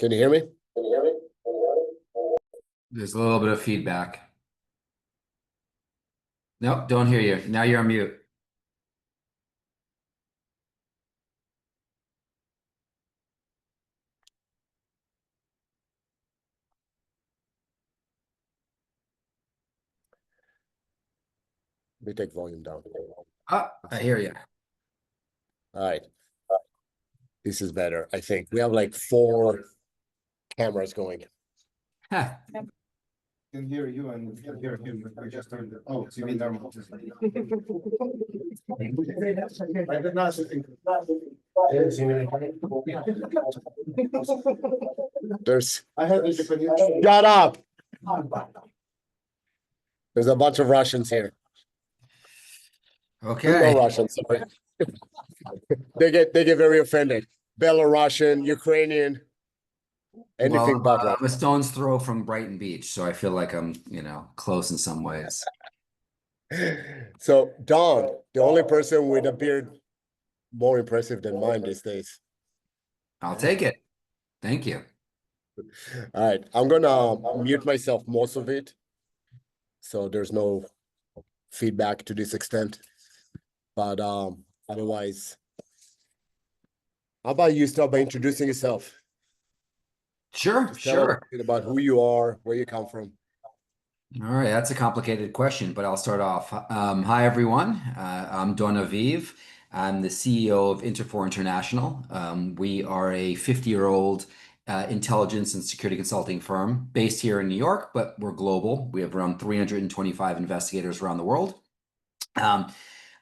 Can you hear me? There's a little bit of feedback. Nope, don't hear you. Now you're on mute. Let me take volume down. I hear you. All right. This is better, I think. We have like 4 cameras going. Huh. Can hear you and can hear him. I just turned it. Oh, you mean normal? I did not think. I had a Japanese. Shut up! There's a bunch of Russians here. Okay. No Russians, sorry. They get very offended. Belarusian, Ukrainian, anything but Russian. I'm a stone's throw from Brighton Beach, so I feel like I'm, close in some ways. So, Don, the only person with a beard more impressive than mine these days. I'll take it. Thank you. All right, I'm gonna mute myself most of it, so there's no feedback to this extent. But otherwise, how about you start by introducing yourself? Sure. Tell us a bit about who you are, where you come from. All right, that's a complicated question, but I'll start off. Hi, everyone. I'm Don Aviv. I'm the CEO of Interfor International. We are a 50-year-old intelligence and security consulting firm based here in New York, but we're global. We have around 325 investigators around the world.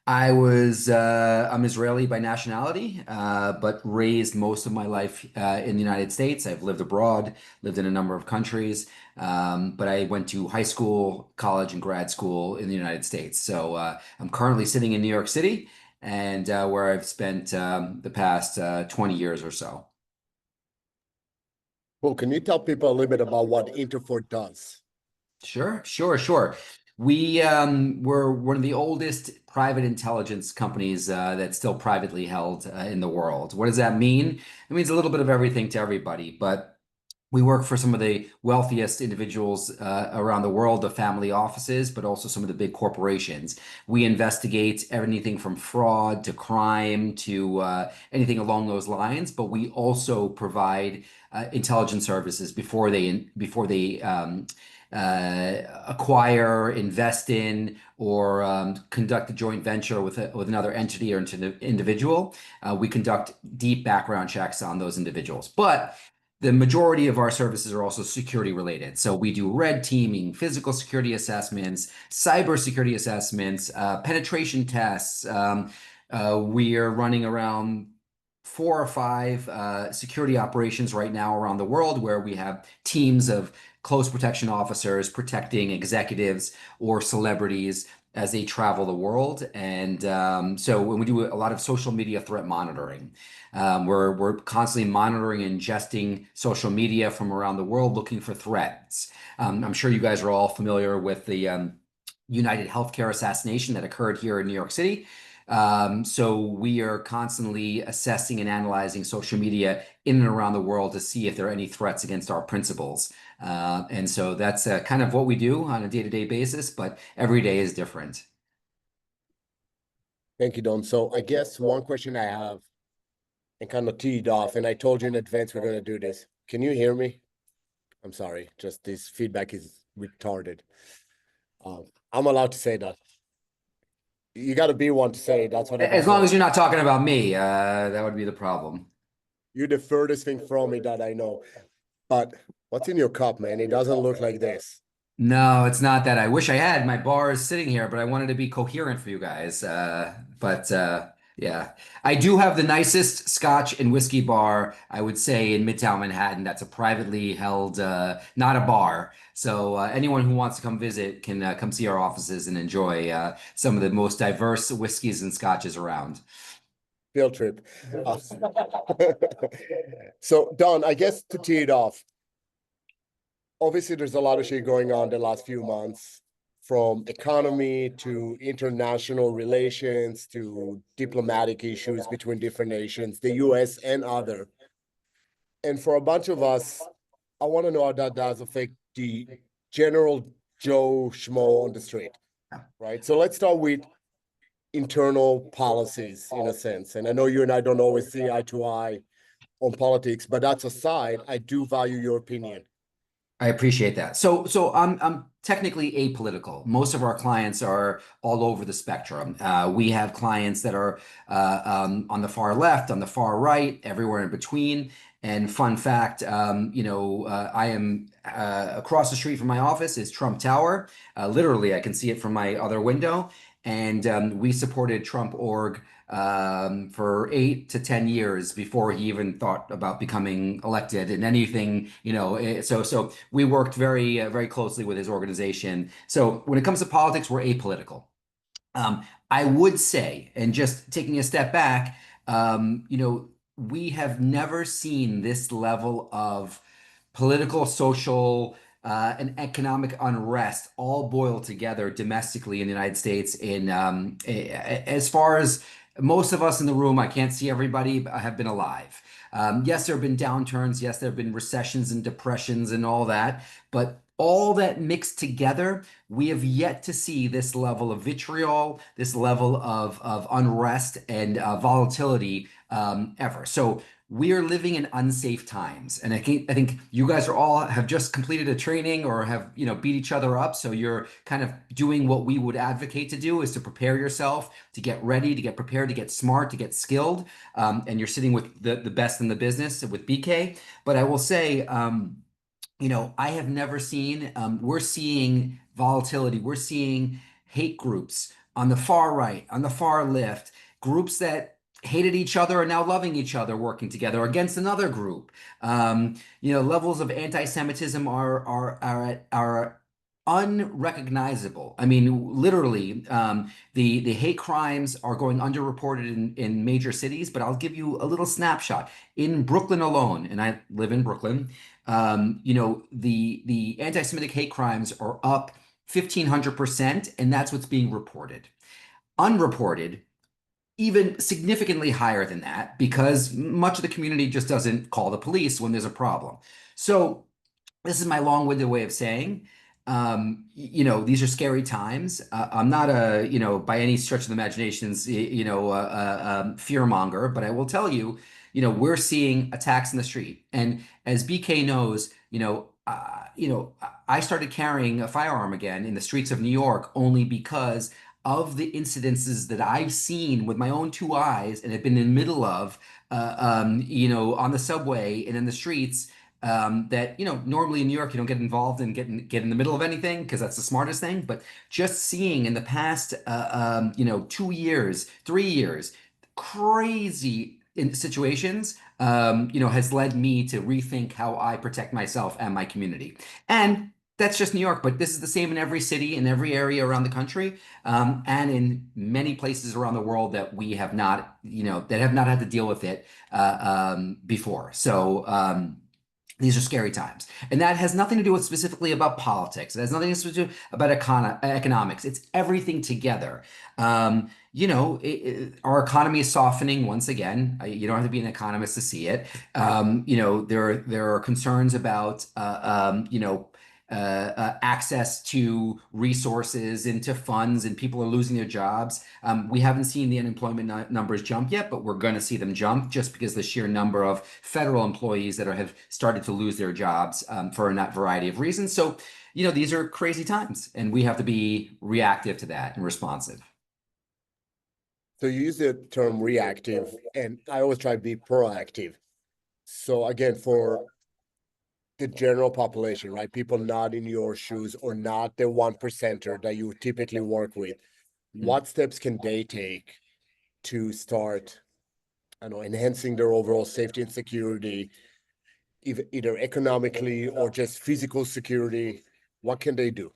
I'm Israeli by nationality, but raised most of my life in the United States. I've lived abroad, lived in a number of countries, but I went to high school, college, and grad school in the United States. So I'm currently sitting in New York City, and where I've spent the past 20 years or so. Well, can you tell people a little bit about what Interfor does? Sure. We're one of the oldest private intelligence companies that's still privately held in the world. What does that mean? It means a little bit of everything to everybody, but we work for some of the wealthiest individuals around the world, the family offices, but also some of the big corporations. We investigate anything from fraud to crime to anything along those lines, but we also provide intelligence services before they acquire, invest in, or conduct a joint venture with another entity or individual. We conduct deep background checks on those individuals, but the majority of our services are also security related. So we do red teaming, physical security assessments, cyber security assessments, penetration tests. We are running around 4 or 5 security operations right now around the world where we have teams of close protection officers protecting executives or celebrities as they travel the world. And so when we do a lot of social media threat monitoring, we're constantly monitoring and ingesting social media from around the world looking for threats. I'm sure you guys are all familiar with the United Healthcare assassination that occurred here in New York City. So we are constantly assessing and analyzing social media in and around the world to see if there are any threats against our principles. And so that's kind of what we do on a day-to-day basis, but every day is different. Thank you, Don. So I guess one question I have, and kind of teed off, and I told you in advance we're going to do this. Can you hear me? I'm sorry, just this feedback is retarded. I'm allowed to say that. You got to be one to say that's what. As long as you're not talking about me, that would be the problem. You're the furthest thing from me that I know. But what's in your cup, man? It doesn't look like this. No, it's not that. I wish I had. My bar is sitting here, but I wanted to be coherent for you guys. Yeah, I do have the nicest scotch and whiskey bar, I would say, in Midtown Manhattan. That's a privately held, not a bar. So anyone who wants to come visit can come see our offices and enjoy some of the most diverse whiskeys and scotches around. Field trip. So, Don, I guess to tee it off, obviously there's a lot of shit going on the last few months, from economy to international relations to diplomatic issues between different nations, the US and other. And for a bunch of us, I want to know how that does affect the general Joe Schmo on the street, right? So let's start with internal policies in a sense. And I know you and I don't always see eye to eye on politics, but that's aside, I do value your opinion. I appreciate that. So I'm technically apolitical. Most of our clients are all over the spectrum. We have clients that are on the far left, on the far right, everywhere in between. And fun fact, I am across the street from my office is Trump Tower. Literally, I can see it from my other window. And we supported Trump org for 8 to 10 years before he even thought about becoming elected and anything, so we worked very closely with his organization. So when it comes to politics, we're apolitical. I would say, and just taking a step back, we have never seen this level of political, social, and economic unrest all boiled together domestically in the United States. As far as most of us in the room, I can't see everybody, but I have been alive. Yes, there have been downturns. Yes, there have been recessions and depressions and all that. But all that mixed together, we have yet to see this level of vitriol, this level of unrest and volatility ever. So we are living in unsafe times, and I think you guys are all have just completed a training or have beat each other up. So you're kind of doing what we would advocate to do is to prepare yourself, to get ready, to get prepared, to get smart, to get skilled, and you're sitting with the best in the business with BK. But I will say. I have never seen, we're seeing volatility. We're seeing hate groups on the far right, on the far left, groups that hated each other are now loving each other, working together against another group. Levels of anti-Semitism are unrecognizable. I mean, literally, the hate crimes are going underreported in major cities, but I'll give you a little snapshot. In Brooklyn alone, and I live in Brooklyn, the anti-Semitic hate crimes are up 1,500%, and that's what's being reported. Unreported, even significantly higher than that, because much of the community just doesn't call the police when there's a problem. So this is my long-winded way of saying, these are scary times. I'm not by any stretch of the imaginations, fear monger, but I will tell you, we're seeing attacks in the street. And as BK knows, I started carrying a firearm again in the streets of New York only because of the incidences that I've seen with my own two eyes and have been in the middle of, on the subway and in the streets. That normally in New York you don't get involved and get in the middle of anything because that's the smartest thing. But just seeing in the past 2 years, 3 years, crazy in situations has led me to rethink how I protect myself and my community. And that's just New York, but this is the same in every city, in every area around the country, and in many places around the world that we have not, that have not had to deal with it before. So these are scary times. And that has nothing to do with specifically about politics. It has nothing to do about economics. It's everything together. Our economy is softening once again. You don't have to be an economist to see it. There are concerns about, access to resources and to funds, and people are losing their jobs. We haven't seen the unemployment numbers jump yet, but we're going to see them jump just because the sheer number of federal employees that have started to lose their jobs for a variety of reasons. So, these are crazy times, and we have to be reactive to that and responsive. So you use the term reactive, and I always try to be proactive. So again, for the general population, right? People not in your shoes or not the 1%er that you typically work with. What steps can they take to start, enhancing their overall safety and security, either economically or just physical security? What can they do?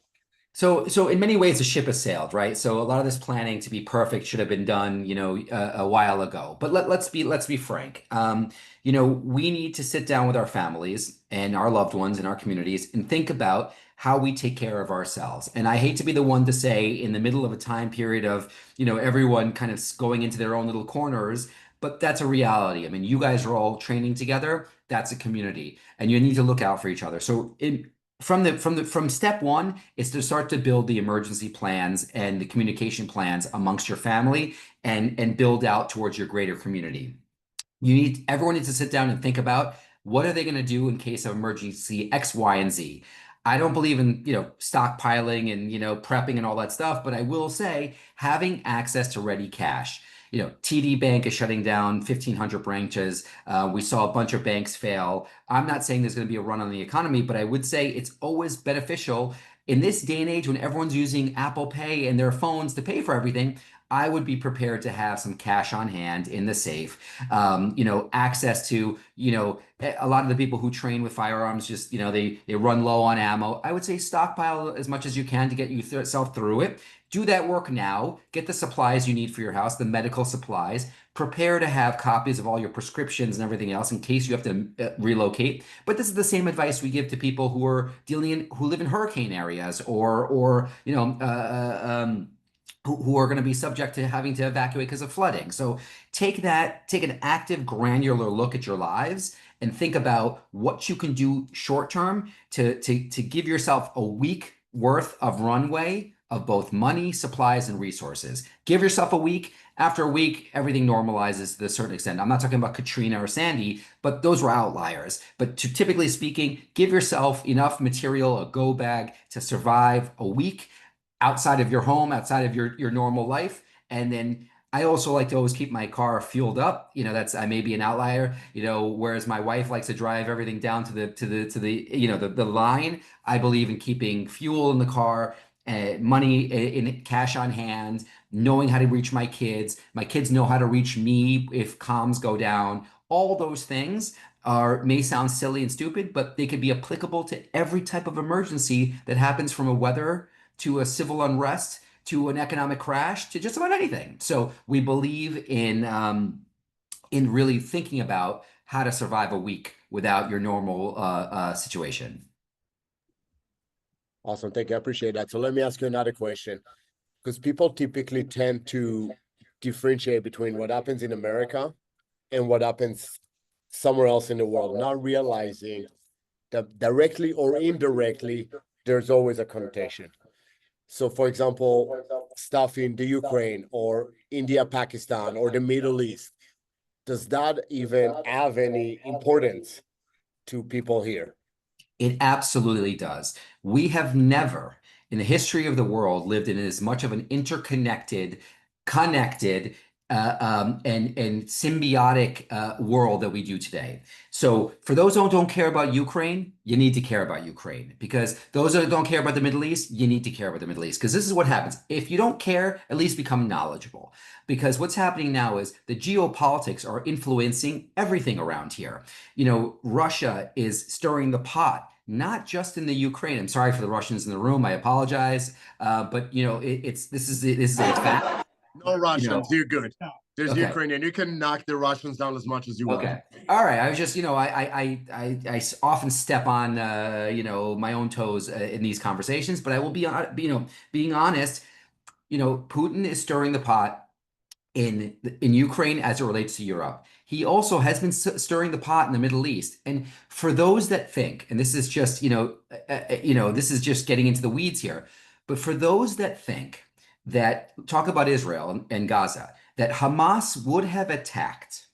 So in many ways, the ship has sailed, right? So a lot of this planning to be perfect should have been done, a while ago. But let's be frank. We need to sit down with our families and our loved ones in our communities and think about how we take care of ourselves. And I hate to be the one to say in the middle of a time period of, everyone kind of going into their own little corners, but that's a reality. I mean, you guys are all training together. that's a community, and you need to look out for each other. So from step one is to start to build the emergency plans and the communication plans amongst your family and build out towards your greater community. Everyone needs to sit down and think about what are they going to do in case of emergency X, Y, and Z. I don't believe in, stockpiling and, prepping and all that stuff, but I will say having access to ready cash. TD Bank is shutting down 1,500 branches. We saw a bunch of banks fail. I'm not saying there's going to be a run on the economy, but I would say it's always beneficial in this day and age when everyone's using Apple Pay and their phones to pay for everything. I would be prepared to have some cash on hand in the safe. Access to, a lot of the people who train with firearms just, they run low on ammo. I would say stockpile as much as you can to get yourself through it. Do that work now. Get the supplies you need for your house, the medical supplies. Prepare to have copies of all your prescriptions and everything else in case you have to relocate. But this is the same advice we give to people who live in hurricane areas or who are going to be subject to having to evacuate because of flooding. So take an active, granular look at your lives and think about what you can do short term to give yourself a week worth of runway of both money, supplies, and resources. Give yourself a week. After a week, everything normalizes to a certain extent. I'm not talking about Katrina or Sandy, but those were outliers. But typically speaking, give yourself enough material, a go bag, to survive a week outside of your home, outside of your normal life. And then I also like to always keep my car fueled up. I may be an outlier, whereas my wife likes to drive everything down to the line. I believe in keeping fuel in the car, money in cash on hand, knowing how to reach my kids. My kids know how to reach me if comms go down. All those things may sound silly and stupid, but they could be applicable to every type of emergency that happens, from a weather to a civil unrest to an economic crash to just about anything. So we believe in really thinking about how to survive a week without your normal situation. Awesome. Thank you. I appreciate that. So let me ask you another question, because people typically tend to differentiate between what happens in America and what happens somewhere else in the world, not realizing that directly or indirectly, there's always a connotation. So, for example, stuff in the Ukraine or India, Pakistan, or the Middle East, does that even have any importance to people here? It absolutely does. We have never, in the history of the world, lived in as much of an interconnected, connected, and symbiotic world that we do today. So for those who don't care about Ukraine, you need to care about Ukraine. Because those that don't care about the Middle East, you need to care about the Middle East. Because this is what happens. If you don't care, at least become knowledgeable. Because what's happening now is the geopolitics are influencing everything around here. Russia is stirring the pot, not just in the Ukraine. I'm sorry for the Russians in the room. I apologize. But this is a fact. No Russians, you're good. There's Okay. Ukrainian. You can knock the Russians down as much as you want. Okay. All right. I was just, I often step on, my own toes in these conversations, but I will be, being honest, Putin is stirring the pot in Ukraine as it relates to Europe. He also has been stirring the pot in the Middle East. And for those that think, and this is just, this is just getting into the weeds here, but for those that think that talk about Israel and Gaza, that Hamas would have attacked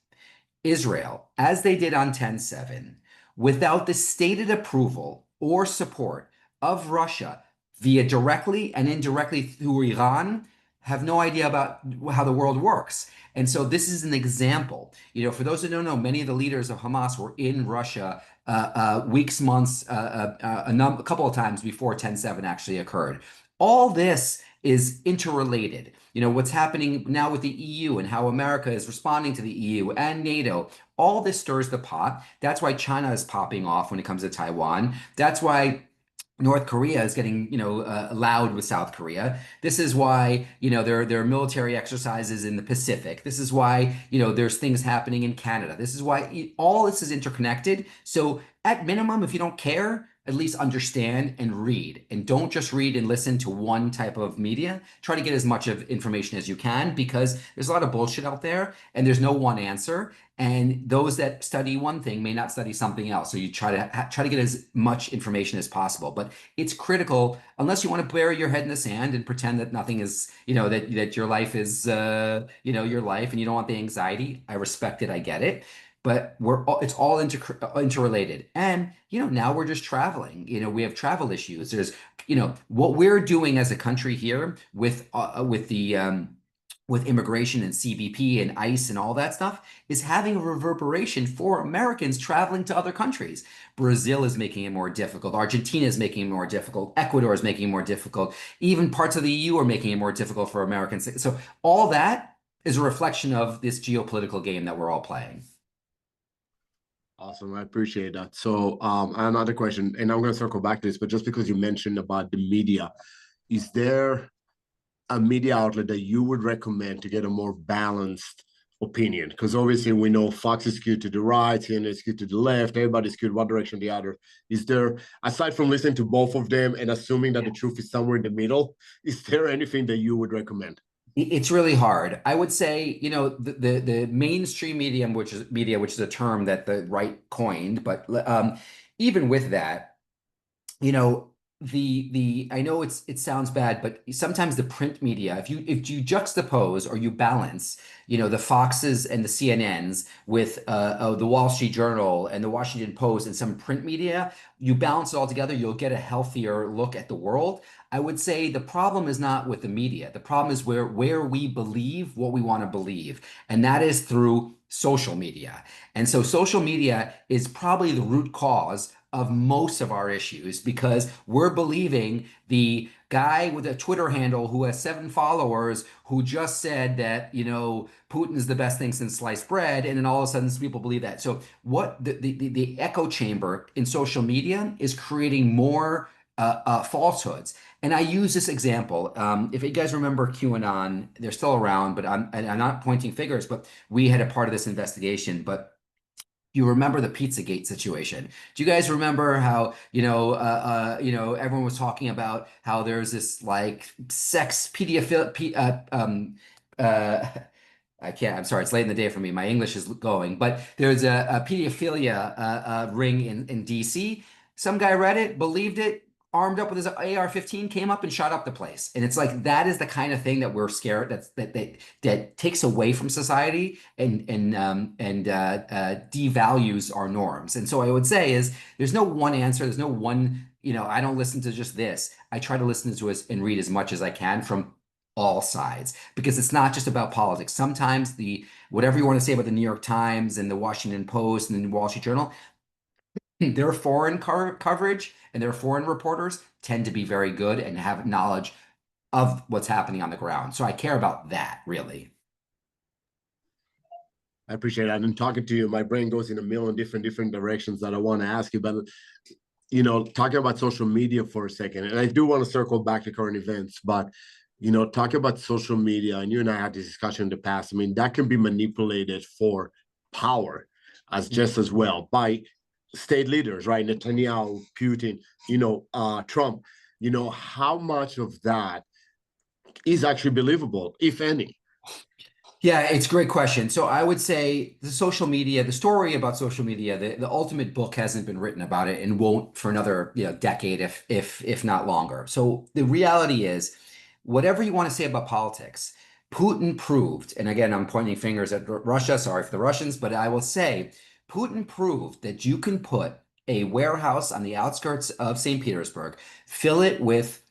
Israel as they did on 10/7 without the stated approval or support of Russia via directly and indirectly through Iran, have no idea about how the world works. And so this is an example. For those who don't know, many of the leaders of Hamas were in Russia weeks, months, a couple of times before 10/7 actually occurred. All this is interrelated. What's happening now with the EU and how America is responding to the EU and NATO, all this stirs the pot. That's why China is popping off when it comes to Taiwan. That's why North Korea is getting, loud with South Korea. This is why, there are military exercises in the Pacific. This is why, there's things happening in Canada. This is why all this is interconnected. So at minimum, if you don't care, at least understand and read. And don't just read and listen to one type of media. Try to get as much of information as you can, because there's a lot of bullshit out there and there's no one answer. And those that study one thing may not study something else. So you try to get as much information as possible. But it's critical, unless you want to bury your head in the sand and pretend that nothing is, that your life is, your life, and you don't want the anxiety. I respect it. I get it. But it's all interrelated. And, now we're just traveling. We have travel issues. There's, what we're doing as a country here with immigration and CBP and ICE and all that stuff is having a reverberation for Americans traveling to other countries. Brazil is making it more difficult. Argentina is making it more difficult. Ecuador is making it more difficult. Even parts of the EU are making it more difficult for Americans. So all that is a reflection of this geopolitical game that we're all playing. Awesome. I appreciate that. So another question, and I'm going to circle back to this, but just because you mentioned about the media, is there a media outlet that you would recommend to get a more balanced opinion? Because obviously we know Fox is skewed to the right, CNN is skewed to the left, everybody's skewed one direction or the other. Is there, aside from listening to both of them and assuming that the truth is somewhere in the middle, is there anything that you would recommend? It's really hard. I would say, the mainstream medium, which is a term that the right coined, but even with that, I know it sounds bad, but sometimes the print media, if you juxtapose or you balance, the Foxes and the CNNs with the Wall Street Journal and the Washington Post and some print media, you balance it all together, you'll get a healthier look at the world. I would say the problem is not with the media. The problem is where we believe what we want to believe, and that is through social media. And so social media is probably the root cause of most of our issues, because we're believing the guy with a Twitter handle who has 7 followers who just said that, Putin is the best thing since sliced bread, and then all of a sudden people believe that. So what the echo chamber in social media is creating more falsehoods. And I use this example. If you guys remember QAnon, they're still around, but I'm not pointing fingers, but we had a part of this investigation. But you remember the Pizzagate situation? Do you guys remember how everyone was talking about how there's this like sex I'm sorry, it's late in the day for me. My English is going, but there's a pedophilia ring in DC. Some guy read it, believed it, armed up with his AR-15, came up and shot up the place. And it's like that is the kind of thing that we're scared that takes away from society and devalues our norms. And so I would say is there's no one answer. There's no one. I don't listen to just this. I try to listen to it and read as much as I can from all sides, because it's not just about politics. Sometimes whatever you want to say about the New York Times and the Washington Post and the Wall Street Journal, their foreign coverage and their foreign reporters tend to be very good and have knowledge of what's happening on the ground. So I care about that, really. I appreciate that. And talking to you, my brain goes in a million different directions that I want to ask you. But talking about social media for a second, and I do want to circle back to current events, but talking about social media, and you and I had this discussion in the past. I mean, that can be manipulated for power as well by state leaders, right? Netanyahu, Putin, Trump. How much of that is actually believable, if any? Yeah, it's a great question. So I would say the story about social media, the ultimate book hasn't been written about it and won't for another decade, if not longer. So the reality is, whatever you want to say about politics, Putin proved, and again, I'm pointing fingers at Russia, sorry for the Russians, but I will say Putin proved that you can put a warehouse on the outskirts of St. Petersburg, fill it with,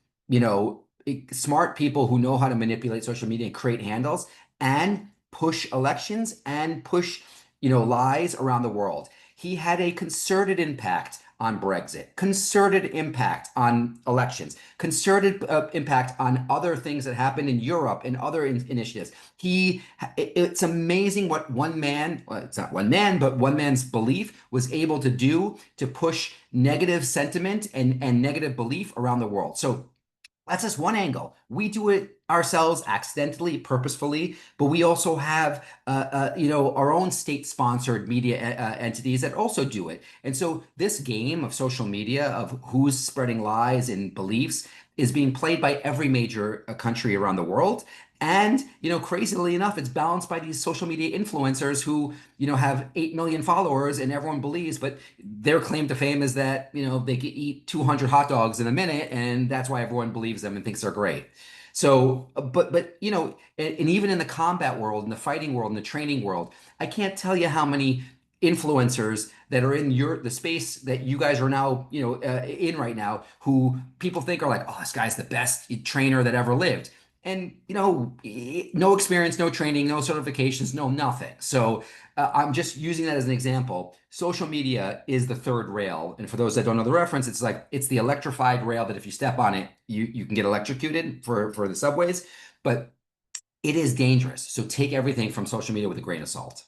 smart people who know how to manipulate social media and create handles, and push elections and push, lies around the world. He had a concerted impact on Brexit, concerted impact on elections, concerted impact on other things that happened in Europe and other initiatives. It's amazing what one man, well, it's not one man, but one man's belief was able to do to push negative sentiment and negative belief around the world. So that's just one angle. We do it ourselves accidentally, purposefully, but we also have, our own state-sponsored media entities that also do it. And so this game of social media, of who's spreading lies and beliefs, is being played by every major country around the world. And, crazily enough, it's balanced by these social media influencers who, have 8 million followers and everyone believes, but their claim to fame is that, they can eat 200 hot dogs in a minute and that's why everyone believes them and thinks they're great. So, but, and even in the combat world, in the fighting world, in the training world, I can't tell you how many influencers that are in the space that you guys are now, in right now, who people think are like, oh, this guy's the best trainer that ever lived. And, no experience, no training, no certifications, no nothing. So I'm just using that as an example. Social media is the third rail. And for those that don't know the reference, it's the electrified rail that if you step on it, you can get electrocuted for the subways. But it is dangerous. So take everything from social media with a grain of salt.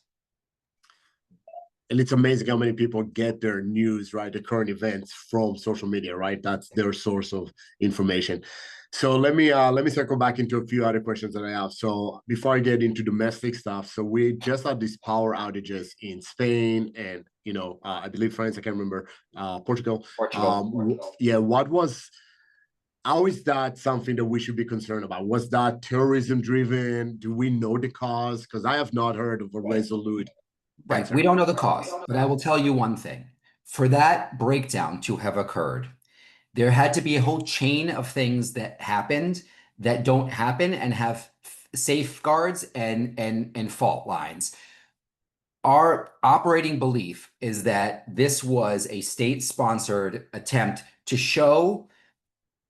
And it's amazing how many people get their news, right? The current events from social media, right? That's their source of information. So let me circle back into a few other questions that I have. So before I get into domestic stuff, so we just had these power outages in Spain and I believe France, I can't remember, Portugal. Yeah, how is that something that we should be concerned about? Was that terrorism driven? Do we know the cause? Because I have not heard of a resolute Right. answer. We don't know the cause, but I will tell you one thing. For that breakdown to have occurred, there had to be a whole chain of things that happened that don't happen and have safeguards and fault lines. Our operating belief is that this was a state-sponsored attempt to show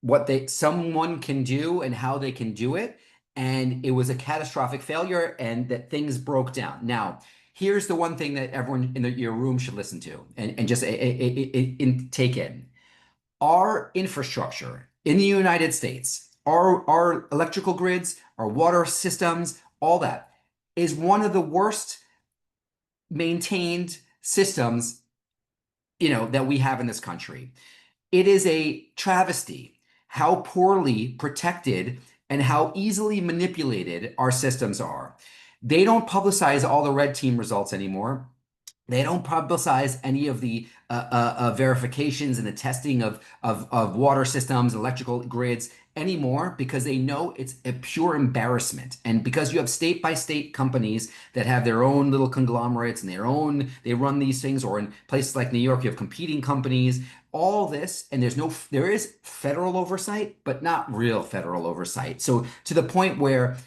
what someone can do and how they can do it. And it was a catastrophic failure and that things broke down. Now, here's the one thing that everyone in your room should listen to and just take in. Our infrastructure in the United States, our electrical grids, our water systems, all that is one of the worst maintained systems, that we have in this country. It is a travesty how poorly protected and how easily manipulated our systems are. They don't publicize all the red team results anymore. They don't publicize any of the verifications and the testing of water systems, electrical grids anymore because they know it's a pure embarrassment. And because you have state by state companies that have their own little conglomerates and they run these things, or in places like New York, you have competing companies, all this, and there is federal oversight, but not real federal oversight. So to the point where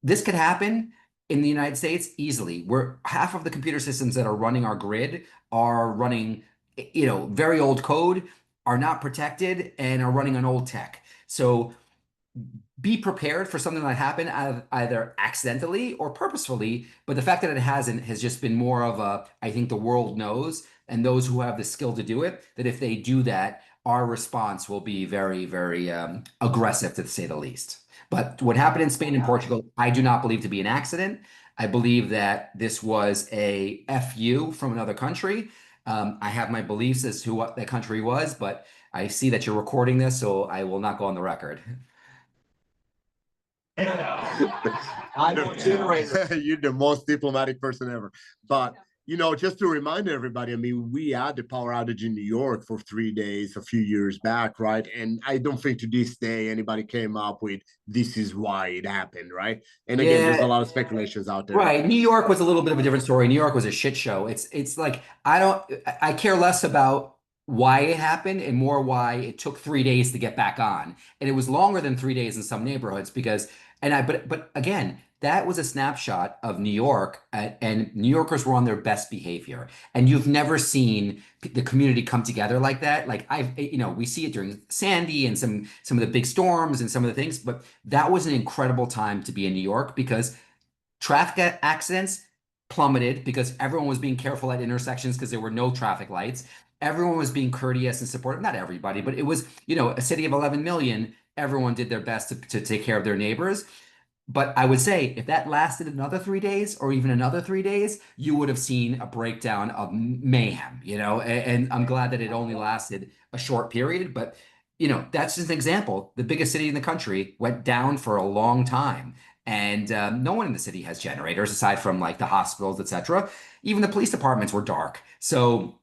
this could happen in the United States easily, where half of the computer systems that are running our grid are running, very old code, are not protected, and are running on old tech. So be prepared for something that happen either accidentally or purposefully. But the fact that it hasn't has just been more of I think the world knows, and those who have the skill to do it, that if they do that, our response will be very, very aggressive, to say the least. But what happened in Spain and Portugal, I do not believe to be an accident. I believe that this was a FU from another country. I have my beliefs as to what that country was, but I see that you're recording this, so I will not go on the record. I'm You're the most diplomatic person ever. But just to remind everybody, I mean, we had the power outage in New York for 3 days a few years back, right? And I don't think to this day anybody came up with this is why it happened, right? And again, there's a lot of speculations out there. Right. New York was a little bit of a different story. New York was a shit show. It's like I care less about why it happened and more why it took 3 days to get back on. And it was longer than 3 days in some neighborhoods because but again, that was a snapshot of New York, and New Yorkers were on their best behavior. And you've never seen the community come together like that. Like we see it during Sandy and some of the big storms and some of the things, but that was an incredible time to be in New York because traffic accidents plummeted because everyone was being careful at intersections because there were no traffic lights. Everyone was being courteous and supportive. Not everybody, but it was, a city of 11 million. Everyone did their best to take care of their neighbors. But I would say if that lasted another 3 days or even another 3 days, you would have seen a breakdown of mayhem, and I'm glad that it only lasted a short period. But that's just an example. The biggest city in the country went down for a long time. And no one in the city has generators aside from like the hospitals, etc. Even the police departments were dark. So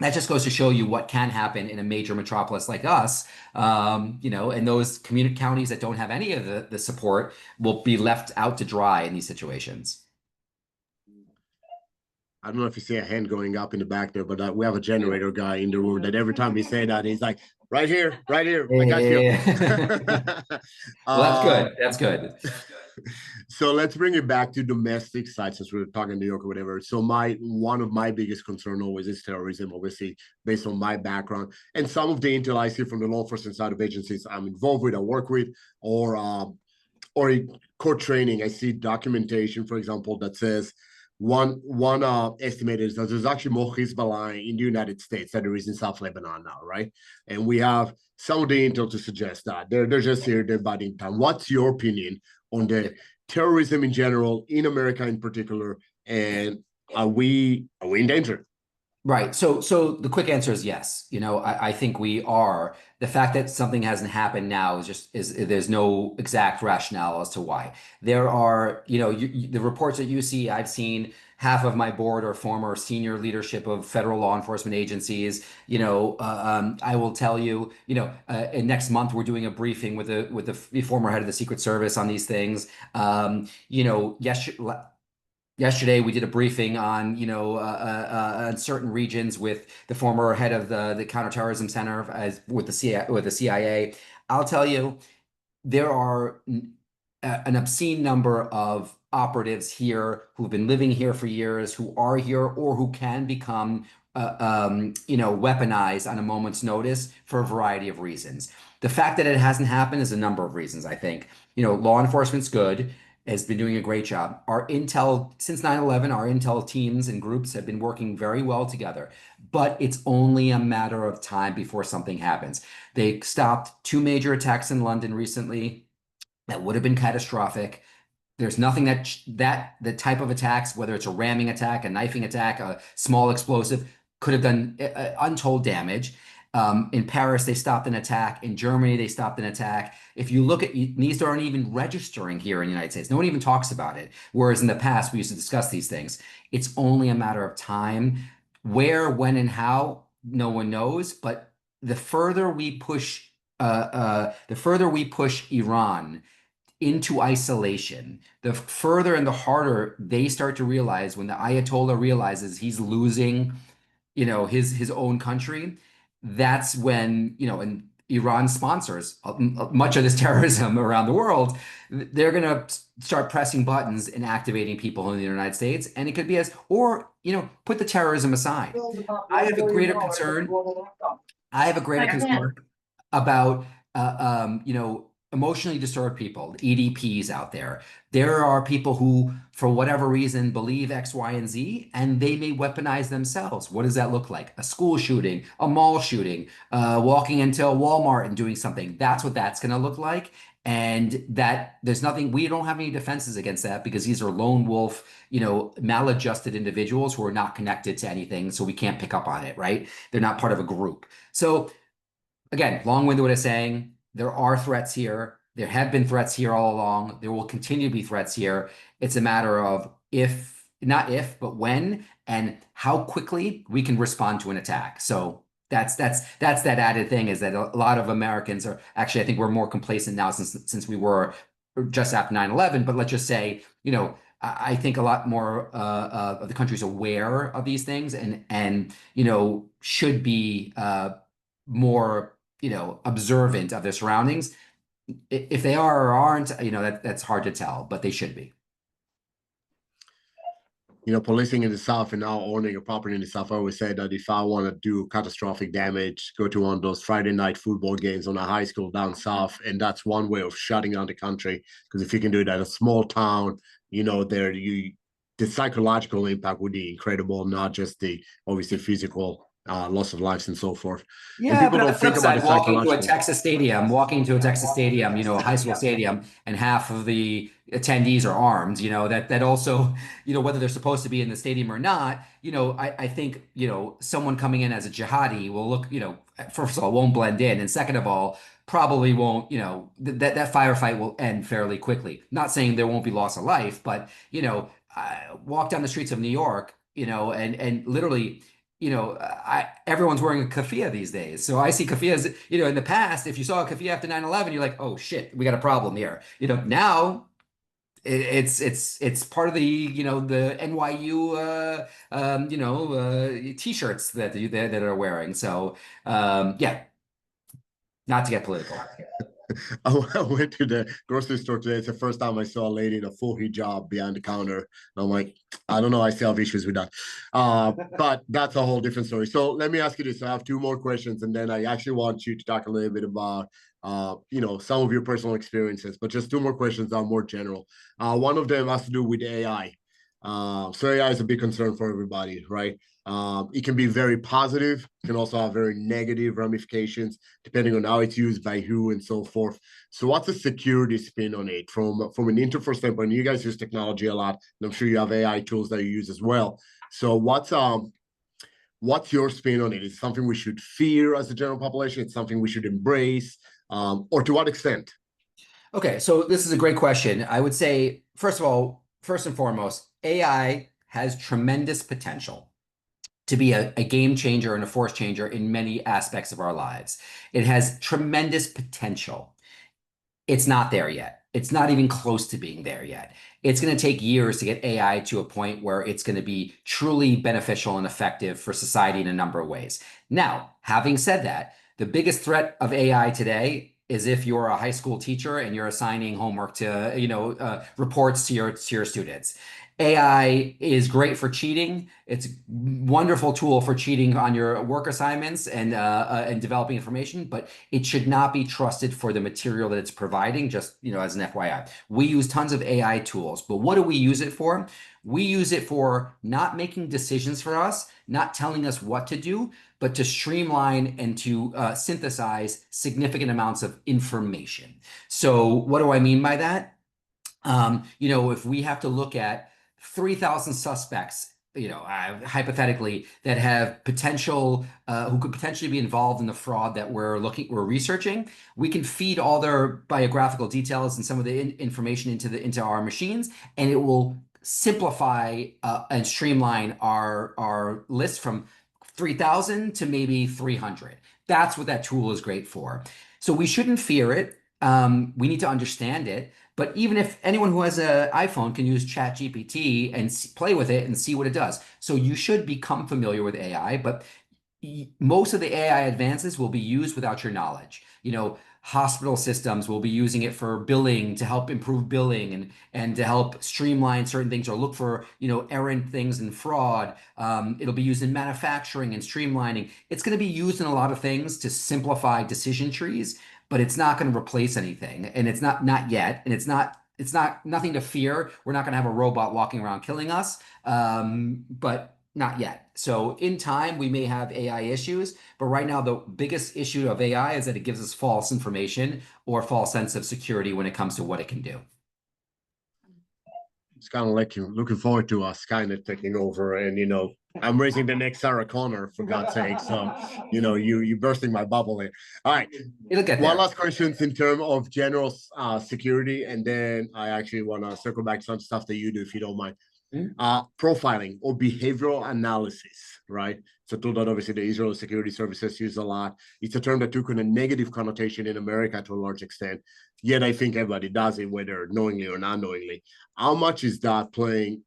that just goes to show you what can happen in a major metropolis like us. And those community counties that don't have any of the support will be left out to dry in these situations. I don't know if you see a hand going up in the back there, but we have a generator guy in the room that every time we say that, he's like, right here, I got you. Well, that's good. That's good. So let's bring it back to domestic sites since we're talking New York or whatever. So one of my biggest concern always is terrorism, obviously, based on my background and some of the intel I see from the law enforcement side of agencies I'm involved with, I work with, or court training. I see documentation, for example, that says one estimate is that there's actually more Hezbollah in the United States than there is in South Lebanon now, right? And we have some of the intel to suggest that they're just here, they're biding time. What's your opinion on the terrorism in general, in America in particular, and are we in danger? Right. So the quick answer is yes. I think we are. The fact that something hasn't happened now is there's no exact rationale as to why. There are, the reports that you see, I've seen half of my board or former senior leadership of federal law enforcement agencies. I will tell you, next month we're doing a briefing with the former head of the Secret Service on these things. Yesterday, we did a briefing on, on certain regions with the former head of the Counterterrorism Center with the CIA. I'll tell you, there are an obscene number of operatives here who've been living here for years, who are here, or who can become, weaponized on a moment's notice for a variety of reasons. The fact that it hasn't happened is a number of reasons, I think. Law enforcement's good, has been doing a great job. Our intel, since 9/11, our intel teams and groups have been working very well together, but it's only a matter of time before something happens. They stopped 2 major attacks in London recently that would have been catastrophic. There's nothing that the type of attacks, whether it's a ramming attack, a knifing attack, a small explosive, could have done untold damage. In Paris, they stopped an attack. In Germany, they stopped an attack. If you look at these, aren't even registering here in the United States. No one even talks about it. Whereas in the past, we used to discuss these things. It's only a matter of time. Where, when, and how, no one knows. But the further we push, Iran into isolation, the further and the harder they start to realize when the Ayatollah realizes he's losing, his own country. That's when, and Iran sponsors much of this terrorism around the world. They're going to start pressing buttons and activating people in the United States. And it could be put the terrorism aside. I have a greater concern about, emotionally disturbed people, EDPs out there. There are people who, for whatever reason, believe X, Y, and Z, and they may weaponize themselves. What does that look like? A school shooting, a mall shooting, walking into a Walmart and doing something. That's what that's going to look like. And that there's nothing, we don't have any defenses against that because these are lone wolf, maladjusted individuals who are not connected to anything. So we can't pick up on it, right? They're not part of a group. So again, long-winded way of saying, there are threats here. There have been threats here all along. There will continue to be threats here. It's a matter of not if, but when and how quickly we can respond to an attack. So that's that added thing is that a lot of Americans are actually, I think we're more complacent now since we were just after 9/11. But let's just say, I think a lot more of the country's aware of these things and should be more observant of their surroundings. If they are or aren't, that's hard to tell, but they should be. Policing in the South and now owning a property in the South, I always say that if I want to do catastrophic damage, go to one of those Friday night football games on a high school down South. And that's one way of shutting down the country. Because if you can do it at a small town, the psychological impact would be incredible, not just the obviously physical loss of lives and so forth. And Yeah, people but on don't the flip think about side, the walking psychological. to a Texas stadium, a high school stadium, and half of the attendees are armed, that also, whether they're supposed to be in the stadium or not, I think, someone coming in as a jihadi will look, first of all, won't blend in. And second of all, probably won't, that firefight will end fairly quickly. Not saying there won't be loss of life, but, walk down the streets of New York, and literally, everyone's wearing a keffiyeh these days. So I see keffiyehs, in the past, if you saw a keffiyeh after 9/11, you're like, oh shit, we got a problem here. Now it's part of the NYU t-shirts that are wearing. So yeah, not to get political. I went to the grocery store today. It's the first time I saw a lady in a full hijab behind the counter. And I'm like, I don't know. I still have issues with that. But that's a whole different story. So let me ask you this. I have two more questions, and then I actually want you to talk a little bit about, some of your personal experiences. But just two more questions that are more general. One of them has to do with AI. So AI is a big concern for everybody, right? It can be very positive, can also have very negative ramifications depending on how it's used by who and so forth. So what's the security spin on it from an interface standpoint? You guys use technology a lot, and I'm sure you have AI tools that you use as well. So what's your spin on it? Is it something we should fear as a general population? It's something we should embrace, or to what extent? Okay, so this is a great question. I would say, first of all, first and foremost, AI has tremendous potential to be a game changer and a force changer in many aspects of our lives. It has tremendous potential. It's not there yet. It's not even close to being there yet. It's going to take years to get AI to a point where it's going to be truly beneficial and effective for society in a number of ways. Now, having said that, the biggest threat of AI today is if you're a high school teacher and you're assigning homework to, reports to your students. AI is great for cheating. It's a wonderful tool for cheating on your work assignments and developing information, but it should not be trusted for the material that it's providing, just, as an FYI. We use tons of AI tools, but what do we use it for? We use it for not making decisions for us, not telling us what to do, but to streamline and to synthesize significant amounts of information. So what do I mean by that? If we have to look at 3,000 suspects, hypothetically, that have potential, who could potentially be involved in the fraud that we're researching, we can feed all their biographical details and some of the information into our machines, and it will simplify and streamline our list from 3,000 to maybe 300. That's what that tool is great for. So we shouldn't fear it. We need to understand it. But even if anyone who has an iPhone can use ChatGPT and play with it and see what it does. So you should become familiar with AI, but most of the AI advances will be used without your knowledge. Hospital systems will be using it for billing to help improve billing and to help streamline certain things or look for, errant things and fraud. It'll be used in manufacturing and streamlining. It's going to be used in a lot of things to simplify decision trees, but it's not going to replace anything. And it's not yet. And it's not nothing to fear. We're not going to have a robot walking around killing us. But not yet. So in time, we may have AI issues, but right now the biggest issue of AI is that it gives us false information or false sense of security when it comes to what it can do. It's kind of like you looking forward to us kind of taking over, and I'm raising the next Sarah Connor, for God's sake. So you bursting my bubble here. All right, It'll get one there. last question in terms of general security, and then I actually want to circle back to some stuff that you do, if you don't mind. Profiling or behavioral analysis, right? It's a tool that obviously the Israel security services use a lot. It's a term that took on a negative connotation in America to a large extent. Yet I think everybody does it, whether knowingly or not knowingly. How much is that playing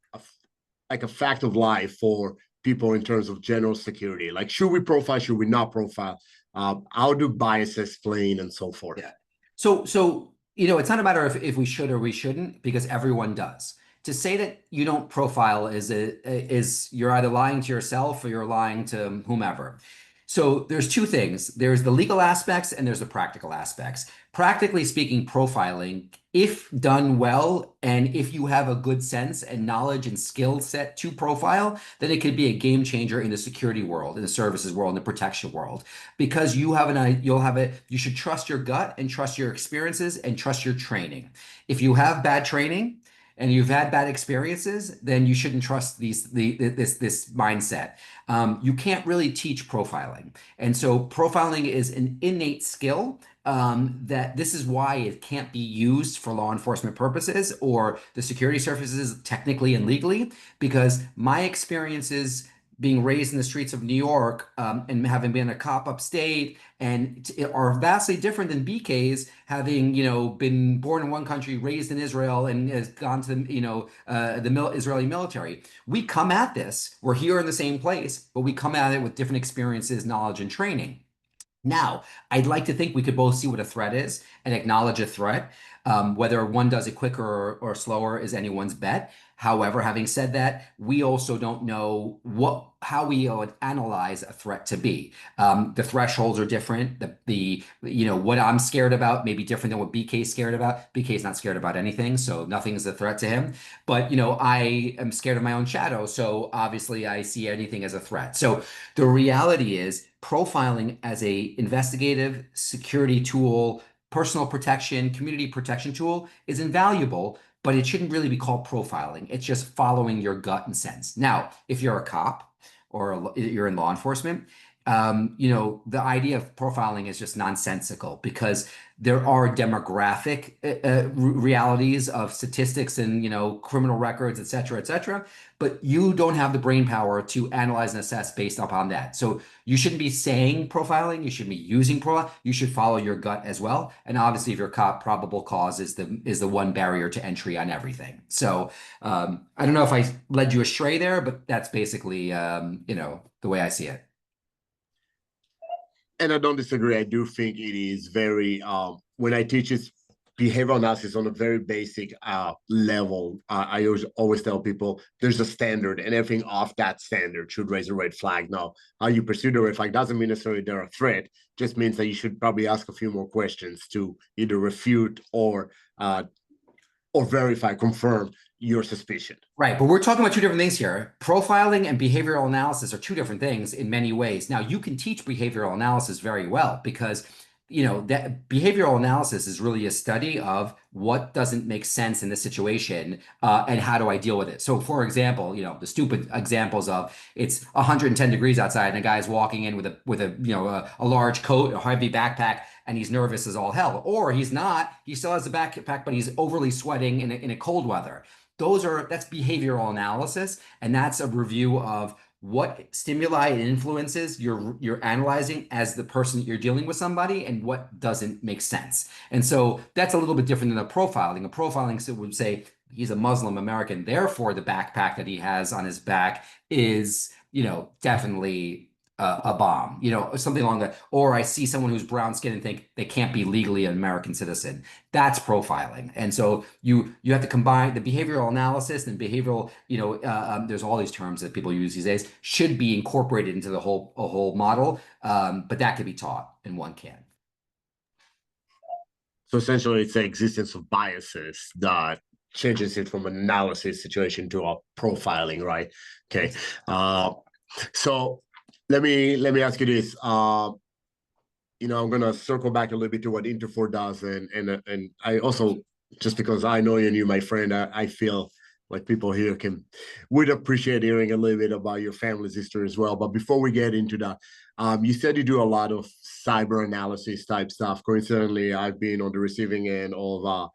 like a fact of life for people in terms of general security? Like, should we profile? Should we not profile? How do biases play in and so forth? Yeah. So it's not a matter of if we should or we shouldn't, because everyone does. To say that you don't profile is you're either lying to yourself or you're lying to whomever. So there's two things. There's the legal aspects and there's the practical aspects. Practically speaking, profiling, if done well, and if you have a good sense and knowledge and skill set to profile, then it could be a game changer in the security world, in the services world, in the protection world, because you should trust your gut and trust your experiences and trust your training. If you have bad training and you've had bad experiences, then you shouldn't trust this mindset. You can't really teach profiling. And so profiling is an innate skill, that this is why it can't be used for law enforcement purposes or the security services technically and legally, because my experiences being raised in the streets of New York, and having been a cop upstate and are vastly different than BK's having, been born in one country, raised in Israel, and has gone to the Israeli military. We come at this, we're here in the same place, but we come at it with different experiences, knowledge, and training. Now, I'd like to think we could both see what a threat is and acknowledge a threat. Whether one does it quicker or slower is anyone's bet. However, having said that, we also don't know how we would analyze a threat to be. The thresholds are different. What I'm scared about may be different than what BK's scared about. BK's not scared about anything, so nothing is a threat to him. But I am scared of my own shadow, so obviously I see anything as a threat. So the reality is, profiling as a investigative security tool, personal protection, community protection tool is invaluable, but it shouldn't really be called profiling. It's just following your gut and sense. Now, if you're a cop or you're in law enforcement, the idea of profiling is just nonsensical, because there are demographic realities of statistics and, criminal records, et cetera, but you don't have the brain power to analyze and assess based upon that. So you shouldn't be saying profiling, you shouldn't be using profile, you should follow your gut as well. And obviously, if you're a cop, probable cause is the one barrier to entry on everything. So I don't know if I led you astray there, but that's basically, the way I see it. And I don't disagree. I do think it is very, when I teach it behavioral analysis on a very basic level, I always tell people there's a standard, and everything off that standard should raise a red flag. Now, how you pursue the red flag doesn't mean necessarily they're a threat, just means that you should probably ask a few more questions to either refute or verify, confirm your suspicion. Right, but we're talking about two different things here. Profiling and behavioral analysis are two different things in many ways. Now, you can teach behavioral analysis very well, because that behavioral analysis is really a study of what doesn't make sense in this situation, and how do I deal with it. So, for example, the stupid examples of it's 110 degrees outside and a guy's walking in with a large coat, a heavy backpack, and he's nervous as all hell, or he's not. He still has a backpack, but he's overly sweating in a cold weather. That's behavioral analysis, and that's a review of what stimuli and influences you're analyzing as the person that you're dealing with somebody, and what doesn't make sense. And so that's a little bit different than a profiling. A profiling would say he's a Muslim American, therefore the backpack that he has on his back is, definitely a bomb, something along that. Or I see someone who's brown skinned and think they can't be legally an American citizen. That's profiling. And so you have to combine the behavioral analysis and behavioral, there's all these terms that people use these days, should be incorporated into a whole model. But that can be taught, and one can. So essentially, it's the existence of biases that changes it from an analysis situation to a profiling, right? Okay. So let me ask you this. I'm gonna circle back a little bit to what Interfor does, and I also, just because I know you and you, my friend, I feel like people here would appreciate hearing a little bit about your family's history as well. But before we get into that, you said you do a lot of cyber analysis type stuff. Coincidentally, I've been on the receiving end of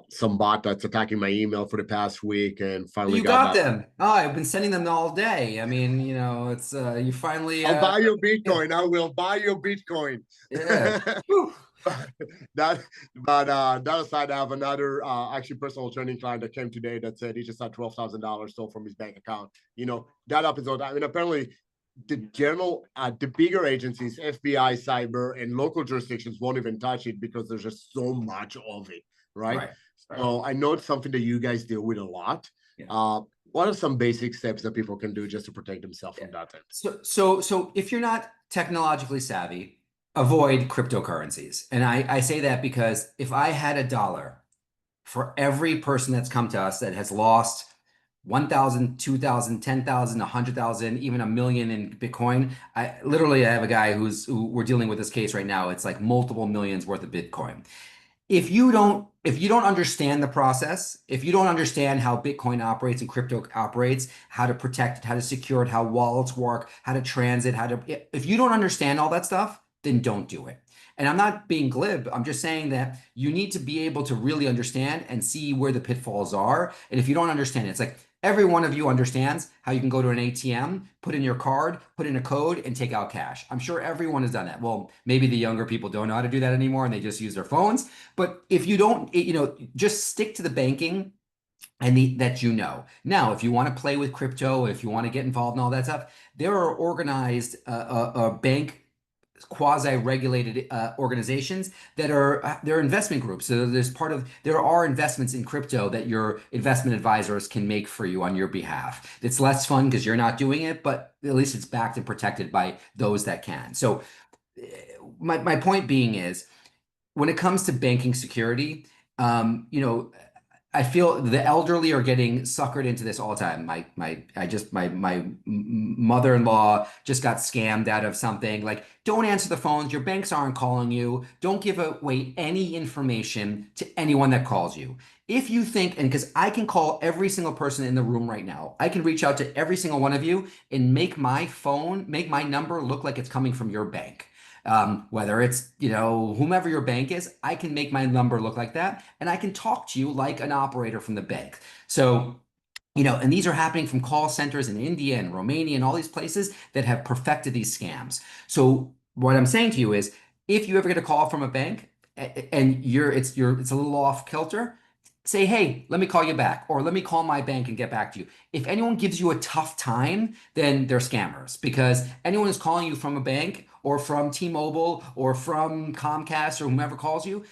some bot that's attacking my email for the past week, and finally You got them. Oh, I've been sending them all day. I mean, it's you finally. I'll buy your Bitcoin. I will buy your Bitcoin. Yeah. that aside, I have another actually personal training client that came today that said he just had $12,000 stolen from his bank account. That episode. I mean, apparently the bigger agencies, FBI, cyber, and local jurisdictions won't even touch it because there's just so much of it, right? So I know it's something that you guys deal with a lot. Yeah. what are some basic steps that people can do just to protect themselves from that? So if you're not technologically savvy, avoid cryptocurrencies. And I say that because if I had $1 for every person that's come to us that has lost 1,000, 2,000, 10,000, 100,000, even 1 million in Bitcoin. I have a guy who we're dealing with this case right now. It's like multiple millions worth of Bitcoin. If you don't understand the process, if you don't understand how Bitcoin operates and crypto operates, how to protect it, how to secure it, how wallets work, how to transit, if you don't understand all that stuff, then don't do it. And I'm not being glib. I'm just saying that you need to be able to really understand and see where the pitfalls are. And if you don't understand it, it's like every one of you understands how you can go to an ATM, put in your card, put in a code, and take out cash. I'm sure everyone has done that. Well, maybe the younger people don't know how to do that anymore and they just use their phones. But if you don't, just stick to the banking and that you know. Now, if you want to play with crypto, if you want to get involved in all that stuff, there are organized bank quasi-regulated organizations that they're investment groups. So there are investments in crypto that your investment advisors can make for you on your behalf. It's less fun because you're not doing it, but at least it's backed and protected by those that can. So my point being is, when it comes to banking security, I feel the elderly are getting suckered into this all the time. My mother-in-law just got scammed out of something. Like, don't answer the phones. Your banks aren't calling you. Don't give away any information to anyone that calls you. If you think, and because I can call every single person in the room right now, I can reach out to every single one of you and make my number look like it's coming from your bank. Whether it's, whomever your bank is, I can make my number look like that. And I can talk to you like an operator from the bank. So, and these are happening from call centers in India and Romania and all these places that have perfected these scams. So what I'm saying to you is, if you ever get a call from a bank and it's a little off kilter, say, hey, let me call you back, or let me call my bank and get back to you. If anyone gives you a tough time, then they're scammers, because anyone who's calling you from a bank or from T-Mobile or from Comcast or whomever calls you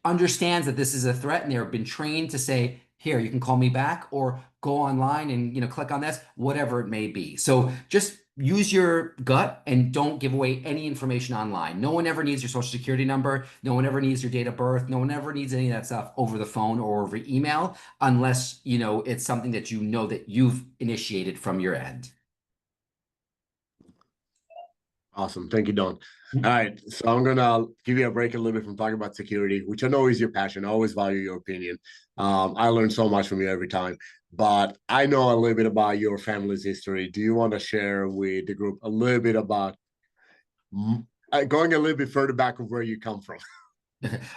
understands that this is a threat, and they've been trained to say, here, you can call me back, or go online and click on this, whatever it may be. So just use your gut and don't give away any information online. No one ever needs your social security number. No one ever needs your date of birth. No one ever needs any of that stuff over the phone or over email, unless it's something that that you've initiated from your end. Awesome. Thank you, Don. All right. So I'm going to give you a break a little bit from talking about security, which I know is your passion. I always value your opinion. I learn so much from you every time, but I know a little bit about your family's history. Do you want to share with the group a little bit about going a little bit further back of where you come from?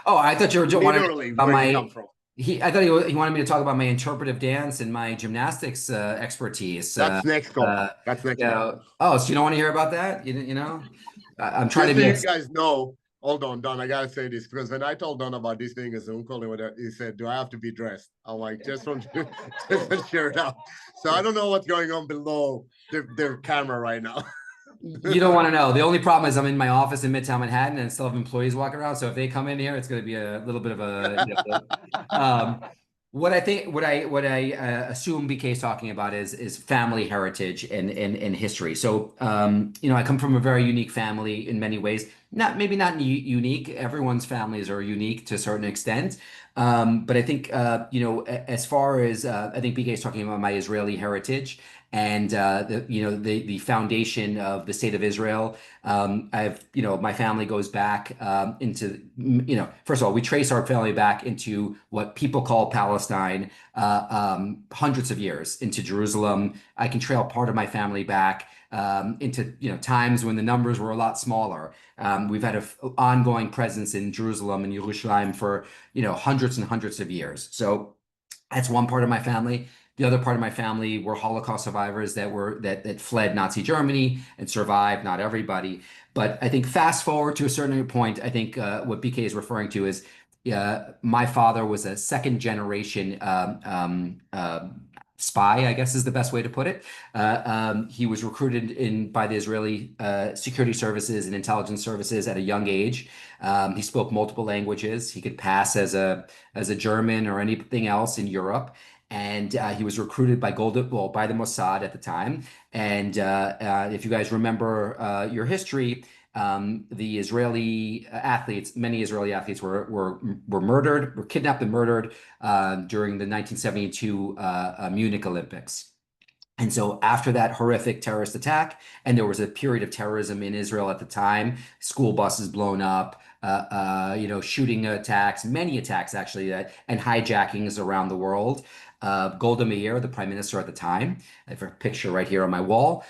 Oh, I thought you were literally where you come from. I thought he wanted me to talk about my interpretive dance and my gymnastics expertise. That's next call. That's next call. Oh, so you don't want to hear about that? I'm trying to be. You guys know. Hold on, Don. I gotta say this, because when I told Don about this thing as uncle, he said, "Do I have to be dressed?" I'm like, just from shirt out. So I don't know what's going on below their camera right now. You don't want to know. The only problem is I'm in my office in Midtown Manhattan and still have employees walking around. So if they come in here, it's going to be a little bit of a. What I assume BK is talking about is family heritage and history. So I come from a very unique family in many ways. Maybe not unique. Everyone's families are unique to a certain extent. But I think as far as I think BK is talking about my Israeli heritage and the foundation of the state of Israel. My family goes back into first of all, we trace our family back into what people call Palestine, hundreds of years into Jerusalem. I can trail part of my family back into times when the numbers were a lot smaller. We've had an ongoing presence in Jerusalem and Yerushalayim for hundreds and hundreds of years. So that's one part of my family. The other part of my family were Holocaust survivors that fled Nazi Germany and survived. Not everybody, but I think fast forward to a certain point, I think what BK is referring to is my father was a second generation spy, I guess is the best way to put it. He was recruited by the Israeli security services and intelligence services at a young age. He spoke multiple languages. He could pass as a German or anything else in Europe. and he was recruited by by the Mossad at the time. And if you guys remember your history, the Israeli athletes, many Israeli athletes were murdered, were kidnapped and murdered during the 1972 Munich Olympics. And so after that horrific terrorist attack, and there was a period of terrorism in Israel at the time, school buses blown up, shooting attacks, many attacks actually, and hijackings around the world. Golda Meir, the prime minister at the time, I have a picture right here on my wall.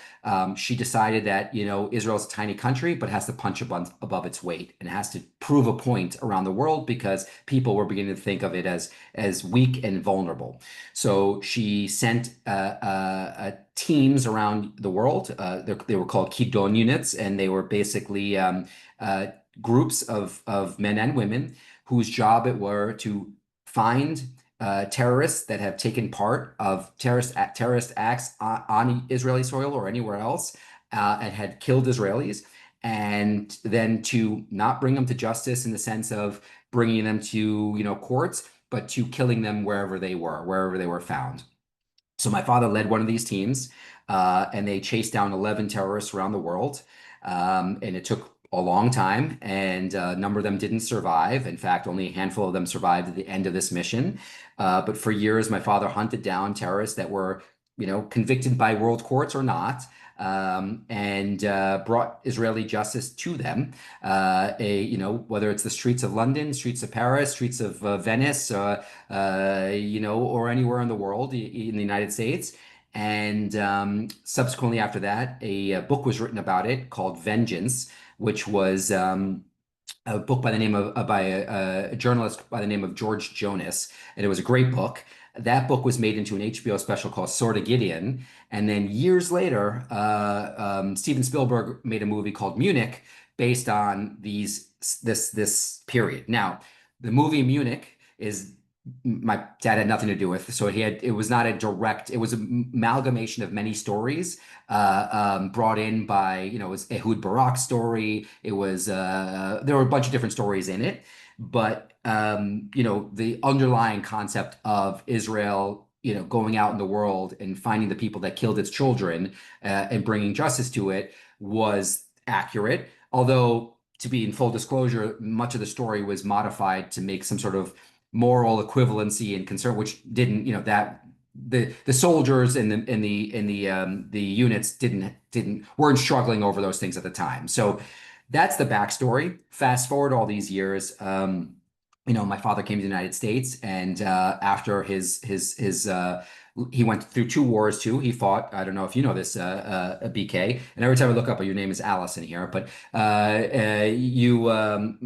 She decided that, Israel's a tiny country, but has to punch above its weight and has to prove a point around the world because people were beginning to think of it as weak and vulnerable. So she sent teams around the world. They were called Kidon units, and they were basically groups of men and women whose job it were to find terrorists that have taken part of terrorist acts on Israeli soil or anywhere else and had killed Israelis, and then to not bring them to justice in the sense of bringing them to courts, but to killing them wherever they were found. So my father led one of these teams, and they chased down 11 terrorists around the world. And it took a long time, and a number of them didn't survive. In fact, only a handful of them survived at the end of this mission. But for years, my father hunted down terrorists that were, convicted by world courts or not, and brought Israeli justice to them. Whether it's the streets of London, streets of Paris, streets of Venice, or anywhere in the world, in the United States. And subsequently after that, a book was written about it called Vengeance, which was a book by the name of by a journalist by the name of George Jonas, and it was a great book. That book was made into an HBO special called Sword of Gideon, and then years later, Steven Spielberg made a movie called Munich based on this period. Now, the movie Munich is my dad had nothing to do with, so it was not a direct, it was an amalgamation of many stories brought in by, it was Ehud Barak's story. It was there were a bunch of different stories in it, but the underlying concept of Israel, going out in the world and finding the people that killed its children and bringing justice to it was accurate. Although, to be in full disclosure, much of the story was modified to make some sort of moral equivalency and concern, which didn't, that the soldiers and the units weren't struggling over those things at the time. So that's the backstory. Fast forward all these years, my father came to the United States, and after he went through two wars too. He fought, I don't know if you know this, BK, and every time I look up, your name is Allison here, but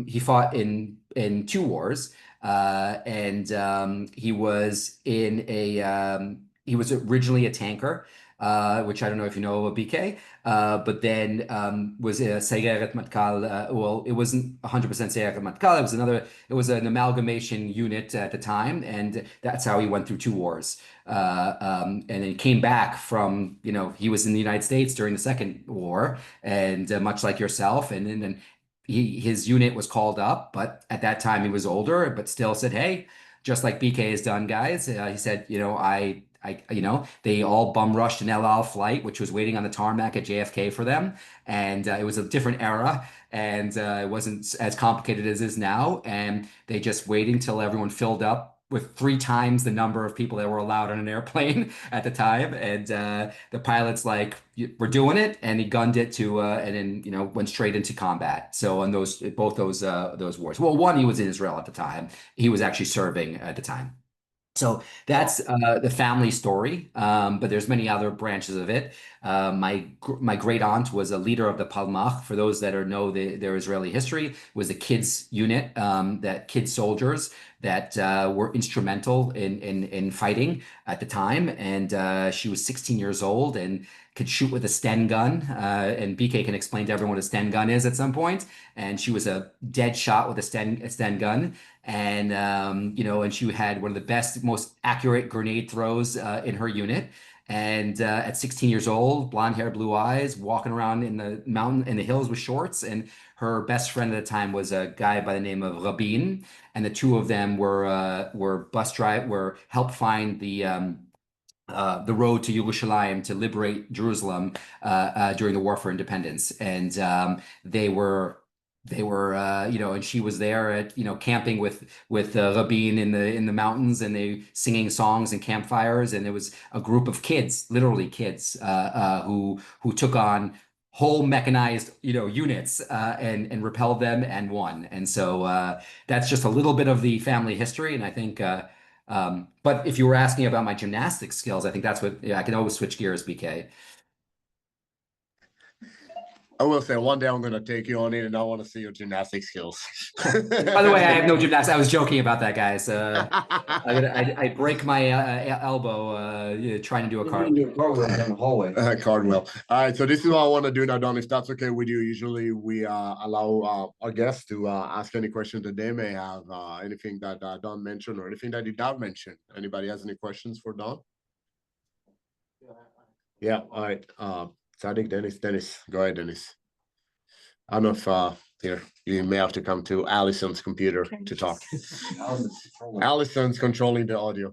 he fought in two wars. And he was he was originally a tanker, which I don't know if you know BK, but then was a Sayeret Matkal. Well, it wasn't 100% Sayeret Matkal. It was an amalgamation unit at the time, and that's how he went through two wars. And then he came back from, he was in the United States during the Second War, and much like yourself, and then his unit was called up, but at that time he was older, but still said, "Hey, just like BK has done, guys." He said, they all bum rushed an El Al flight, which was waiting on the tarmac at JFK for them, and it was a different era, and it wasn't as complicated as it is now, and they just waited until everyone filled up with 3 times the number of people that were allowed on an airplane at the time. And the pilot's like, "We're doing it," and he gunned it and then went straight into combat. So on both those wars, well, one, he was in Israel at the time. He was actually serving at the time. So that's the family story, but there's many other branches of it. My great aunt was a leader of the Palmach. For those that know their Israeli history, was a kids unit, that kids soldiers that were instrumental in fighting at the time. And she was 16 years old and could shoot with a Sten gun. And BK can explain to everyone what a Sten gun is at some point. And she was a dead shot with a Sten gun. And and she had one of the best, most accurate grenade throws in her unit. And at 16 years old, blonde hair, blue eyes, walking around in the mountain in the hills with shorts. And her best friend at the time was a guy by the name of Rabin, and the two of them were help find the road to Yerushalayim to liberate Jerusalem during the War for Independence, and and she was there at camping with Rabin in the mountains, and they singing songs and campfires, and there was a group of kids, literally kids, who took on whole mechanized units and repelled them and won, and so that's just a little bit of the family history, and I think. But if you were asking about my gymnastic skills, I think that's what, yeah, I can always switch gears, BK. I will say one day I'm going to take you on it and I want to see your gymnastic skills. By the way, I have no gymnastics. I was joking about that, guys. I break my elbow trying to do a cartwheel. Cartwheel down the hallway. Cartwheel. All right, so this is what I want to do now, Don. If that's okay with you, usually we allow our guests to ask any questions that they may have, anything that Don mentioned or anything that he did not mention. Anybody has any questions for Don? Yeah, all right. Sadiq, Dennis, go ahead, Dennis. I don't know if here you may have to come to Allison's computer to talk. Allison's controlling the audio.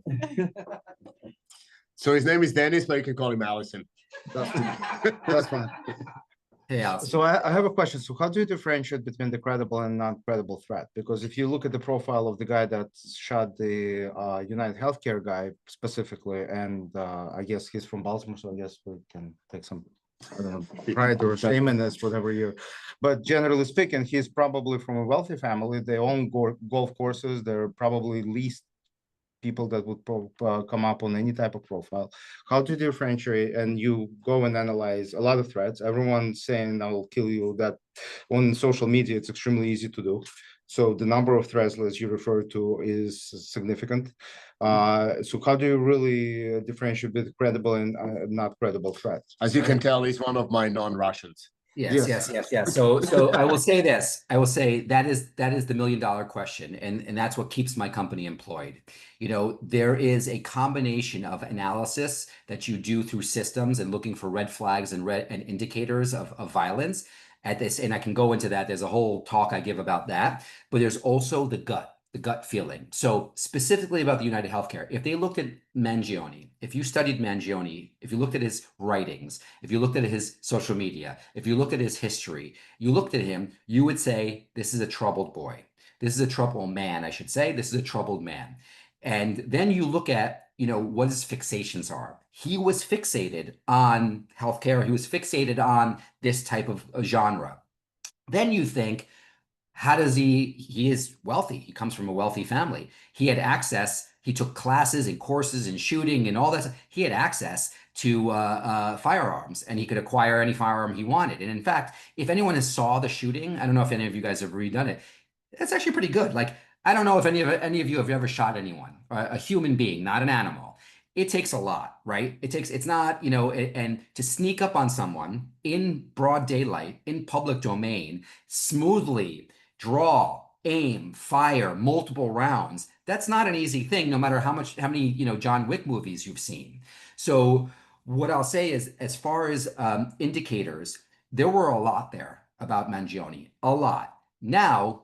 So his name is Dennis, but you can call him Allison. That's fine. Hey, Allison. So I have a question. So how do you differentiate between the credible and non-credible threat? Because if you look at the profile of the guy that shot the United Healthcare guy specifically, and I guess he's from Baltimore, so I guess we can take some pride or shame in this, whatever you. But generally speaking, he's probably from a wealthy family. They own golf courses. They're probably least people that would come up on any type of profile. How to differentiate? And you go and analyze a lot of threats. Everyone's saying I will kill you. That on social media, it's extremely easy to do. So the number of threats as you refer to is significant. So how do you really differentiate between credible and not credible threats? As you can tell, he's one of my non-Russians. Yes. So I will say this. I will say that is the $1,000,000 question, and that's what keeps my company employed. There is a combination of analysis that you do through systems and looking for red flags and indicators of violence at this, and I can go into that. There's a whole talk I give about that, but there's also the gut feeling. So specifically about the United Healthcare, if they looked at Mangione, if you studied Mangione, if you looked at his writings, if you looked at his social media, if you looked at his history, you looked at him, you would say, this is a troubled boy. This is a troubled man, I should say. This is a troubled man. And then you look at, what his fixations are. He was fixated on healthcare. He was fixated on this type of genre. Then you think, how does he is wealthy. He comes from a wealthy family. He had access. He took classes and courses in shooting and all that stuff. He had access to firearms, and he could acquire any firearm he wanted. And in fact, if anyone has saw the shooting, I don't know if any of you guys have redone it. It's actually pretty good. Like, I don't know if any of you have ever shot anyone, a human being, not an animal. It takes a lot, right? It's not, and to sneak up on someone in broad daylight, in public domain, smoothly, draw, aim, fire multiple rounds. That's not an easy thing, no matter how many, John Wick movies you've seen. So what I'll say is, as far as indicators, there were a lot there about Mangione, a lot. Now,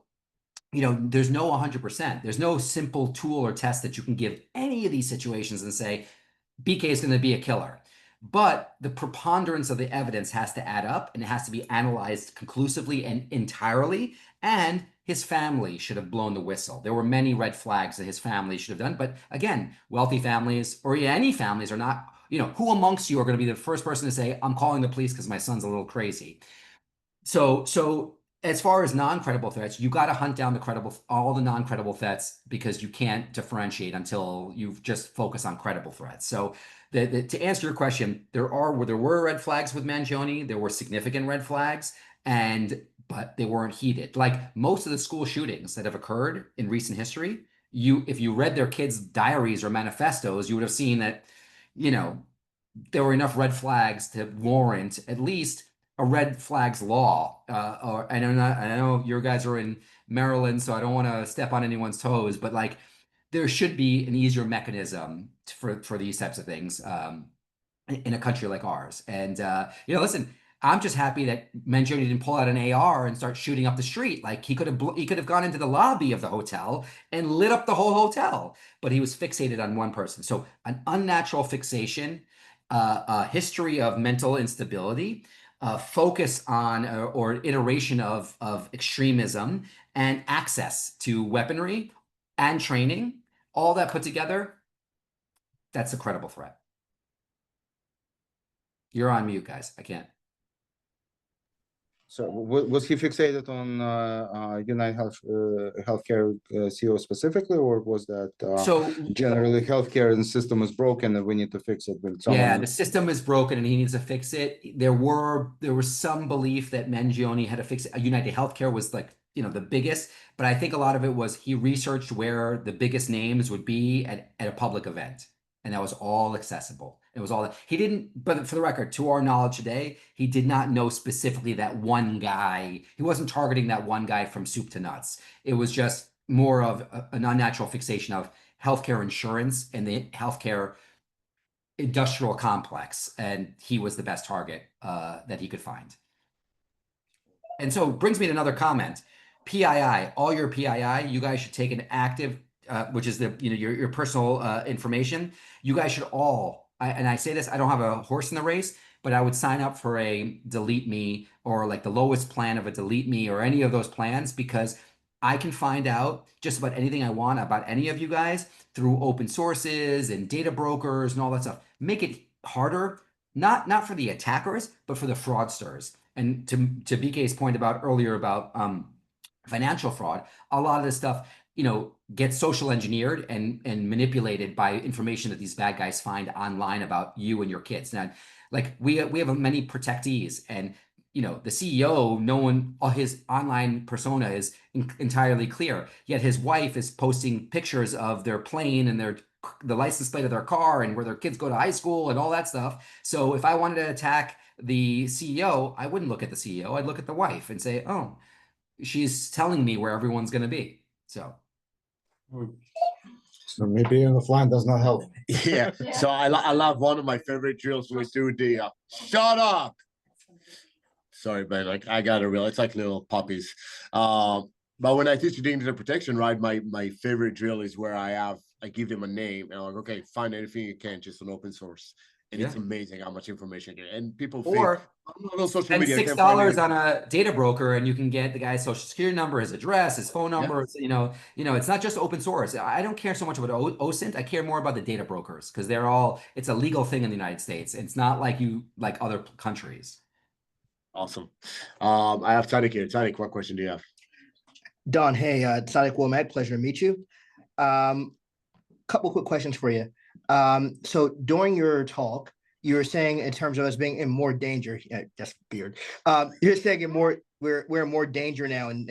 there's no 100%. There's no simple tool or test that you can give any of these situations and say, BK is going to be a killer. But the preponderance of the evidence has to add up, and it has to be analyzed conclusively and entirely. And his family should have blown the whistle. There were many red flags that his family should have done. But again, wealthy families or any families are not, who amongst you are going to be the first person to say, I'm calling the police because my son's a little crazy. So as far as non-credible threats, you got to hunt down all the non-credible threats, because you can't differentiate until you just focus on credible threats. So to answer your question, there were red flags with Mangione. There were significant red flags, but they weren't heated. Like most of the school shootings that have occurred in recent history, if you read their kids' diaries or manifestos, you would have seen that, there were enough red flags to warrant at least a red flags law. I know your guys are in Maryland, so I don't want to step on anyone's toes, but like there should be an easier mechanism for these types of things. in a country like ours. And listen, I'm just happy that Mangione didn't pull out an AR and start shooting up the street. Like he could have gone into the lobby of the hotel and lit up the whole hotel, but he was fixated on one person. So an unnatural fixation, a history of mental instability, focus on or iteration of extremism, and access to weaponry and training, all that put together, that's a credible threat. You're on mute, guys. I can't. So was he fixated on United Healthcare CEO specifically, or was that So generally healthcare and system is broken and we need to fix it with someone? yeah, the system is broken and he needs to fix it. There was some belief that Mangione had to fix it. United Healthcare was like, the biggest, but I think a lot of it was he researched where the biggest names would be at a public event. And that was all accessible. It was all that he didn't, but for the record, to our knowledge today, he did not know specifically that one guy. He wasn't targeting that one guy from soup to nuts. It was just more of an unnatural fixation of healthcare insurance and the healthcare industrial complex, and he was the best target that he could find. And so brings me to another comment. PII, all your PII, you guys should take an active, which is the your personal information. You guys should all, and I say this, I don't have a horse in the race, but I would sign up for a Delete Me or like the lowest plan of a Delete Me or any of those plans, because I can find out just about anything I want about any of you guys through open sources and data brokers and all that stuff. Make it harder, not for the attackers, but for the fraudsters. And to BK's point about earlier about financial fraud, a lot of this stuff, gets social engineered and manipulated by information that these bad guys find online about you and your kids. Now, like we have many protectees, and the CEO, no one, his online persona is entirely clear. Yet his wife is posting pictures of their plane and the license plate of their car and where their kids go to high school and all that stuff. So if I wanted to attack the CEO, I wouldn't look at the CEO. I'd look at the wife and say, oh, she's telling me where everyone's going to be. So maybe the flying does not help. Yeah. So I love one of my favorite drills we do the shut up. Sorry, but like I gotta realize it's like little puppies. But when I teach the internet protection, right, my favorite drill is where I give them a name and I'm like, okay, find anything you can, just an open source. And it's amazing how much information you get. And people or think social spend media $6 on a data broker and you can get the guy's social security number, his address, his phone number. Yeah. It's not just open source. I don't care so much about OSINT. I care more about the data brokers because it's a legal thing in the United States. It's not like other countries. Awesome. I have Tariq here. Tariq, what question do you have? Don, hey, Tariq Womack, pleasure to meet you. Couple quick questions for you. So during your talk, you were saying in terms of us being in more danger. Yeah, that's weird. You're saying we're in more danger now, and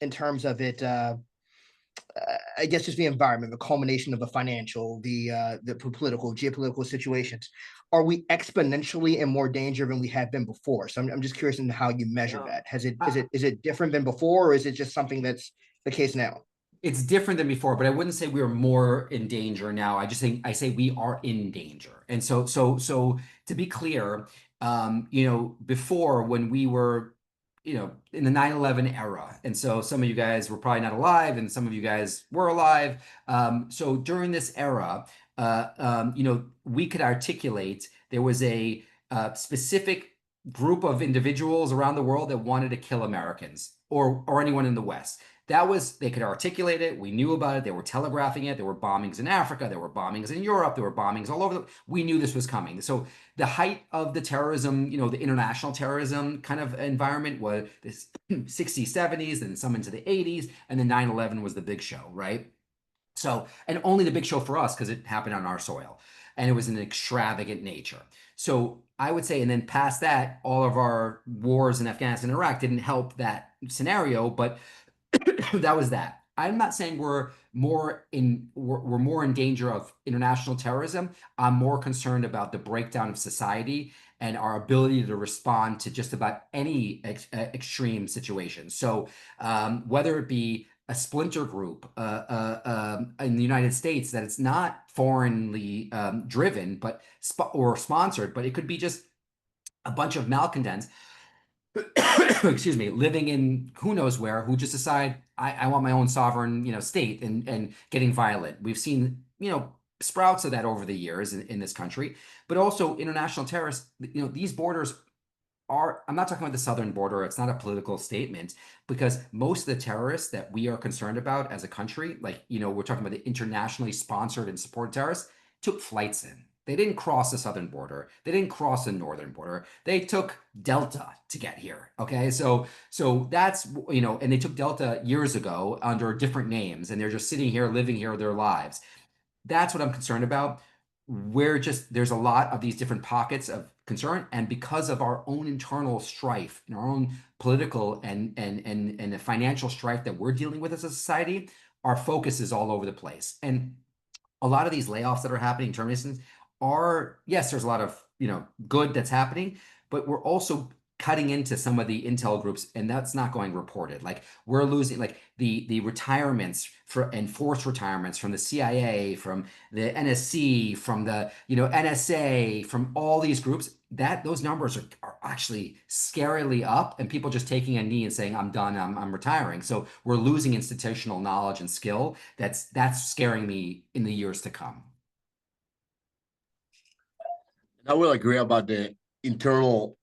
in terms of it, I guess just the environment, the culmination of the financial, the political, geopolitical situations. Are we exponentially in more danger than we have been before? So I'm just curious in how you measure that. Is it different than before, or is it just something that's the case now? It's different than before, but I wouldn't say we're more in danger now. I say we are in danger. And so to be clear, before when we were, in the 9/11 era, and so some of you guys were probably not alive, and some of you guys were alive. So during this era, we could articulate there was a specific group of individuals around the world that wanted to kill Americans or anyone in the West. They could articulate it. We knew about it. They were telegraphing it. There were bombings in Africa. There were bombings in Europe. There were bombings all over. We knew this was coming. So the height of the terrorism, the international terrorism kind of environment was this 60s, 70s, and some into the 80s. And then 9/11 was the big show, right? So, and only the big show for us because it happened on our soil. And it was an extravagant nature. So I would say, and then past that, all of our wars in Afghanistan and Iraq didn't help that scenario, but that was that. I'm not saying we're more in danger of international terrorism. I'm more concerned about the breakdown of society and our ability to respond to just about any extreme situation. So whether it be a splinter group in the United States, that it's not foreignly driven, but or sponsored, but it could be just a bunch of malcontents, excuse me, living in who knows where, who just decide I want my own sovereign, state, and getting violent. We've seen, sprouts of that over the years in this country, but also international terrorists. These borders are, I'm not talking about the southern border. It's not a political statement, because most of the terrorists that we are concerned about as a country, like, we're talking about the internationally sponsored and supported terrorists, took flights in. They didn't cross the southern border. They didn't cross the northern border. They took Delta to get here. Okay. So that's, and they took Delta years ago under different names, and they're just sitting here, living here their lives. That's what I'm concerned about. There's a lot of these different pockets of concern, and because of our own internal strife and our own political and the financial strife that we're dealing with as a society, our focus is all over the place. And a lot of these layoffs that are happening, terminations, are, yes, there's a lot of good that's happening, but we're also cutting into some of the intel groups, and that's not going reported. Like, we're losing, like, the retirements for enforced retirements from the CIA, from the NSC, from the NSA, from all these groups. That those numbers are actually scarily up, and people just taking a knee and saying, I'm done, I'm retiring. So we're losing institutional knowledge and skill. That's scaring me in the years to come. I will agree about the internal,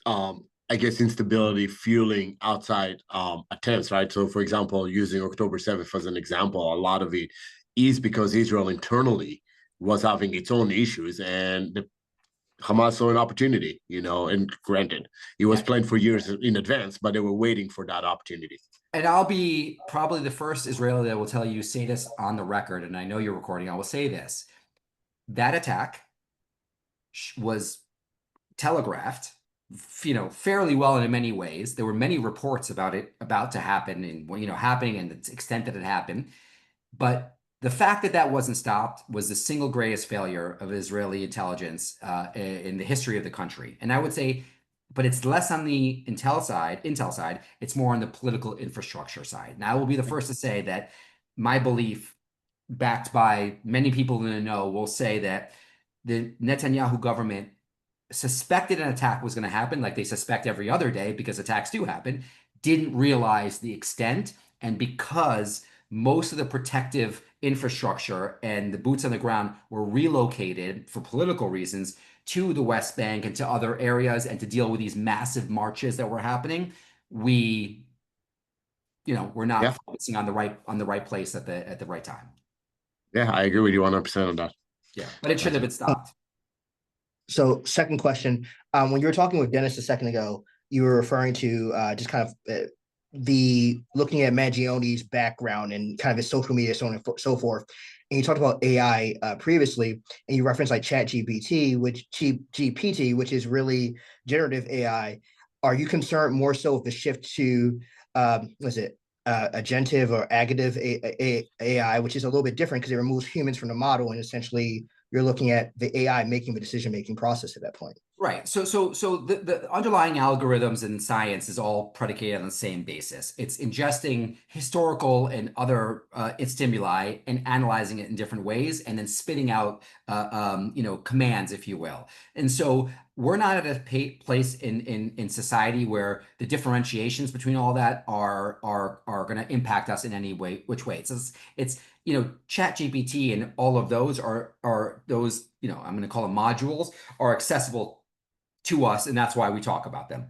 I guess, instability fueling outside attempts, right? So, for example, using October 7th as an example, a lot of it is because Israel internally was having its own issues, and the Hamas saw an opportunity, and granted, it was planned for years in advance, but they were waiting for that opportunity. And I'll be probably the first Israeli that will tell you, say this on the record, and I know you're recording, I will say this. That attack was telegraphed, fairly well in many ways. There were many reports about it about to happen, and happening, and the extent that it happened. But the fact that that wasn't stopped was the single greatest failure of Israeli intelligence in the history of the country. And I would say, but it's less on the intel side. It's more on the political infrastructure side. And I will be the first to say that my belief, backed by many people in the know, will say that the Netanyahu government suspected an attack was going to happen, like they suspect every other day, because attacks do happen, didn't realize the extent. And because most of the protective infrastructure and the boots on the ground were relocated for political reasons to the West Bank and to other areas, and to deal with these massive marches that were happening, we're not focusing on the right place at the right time. Yeah, I agree with you 100% on that. Yeah, but it should have been stopped. So, second question, when you were talking with Dennis a second ago, you were referring to just kind of the looking at Mangioni's background and kind of his social media, so on and so forth. And you talked about AI previously, and you referenced like GPT, which is really generative AI. Are you concerned more so with the shift to agentive or aggative AI, which is a little bit different because it removes humans from the model, and essentially you're looking at the AI making the decision-making process at that point? Right. So the underlying algorithms in science is all predicated on the same basis. It's ingesting historical and other stimuli and analyzing it in different ways, and then spitting out commands, if you will. And so we're not at a place in society where the differentiations between all that are going to impact us in any way, which way. It's ChatGPT and all of those are those, I'm going to call them modules, are accessible to us, and that's why we talk about them.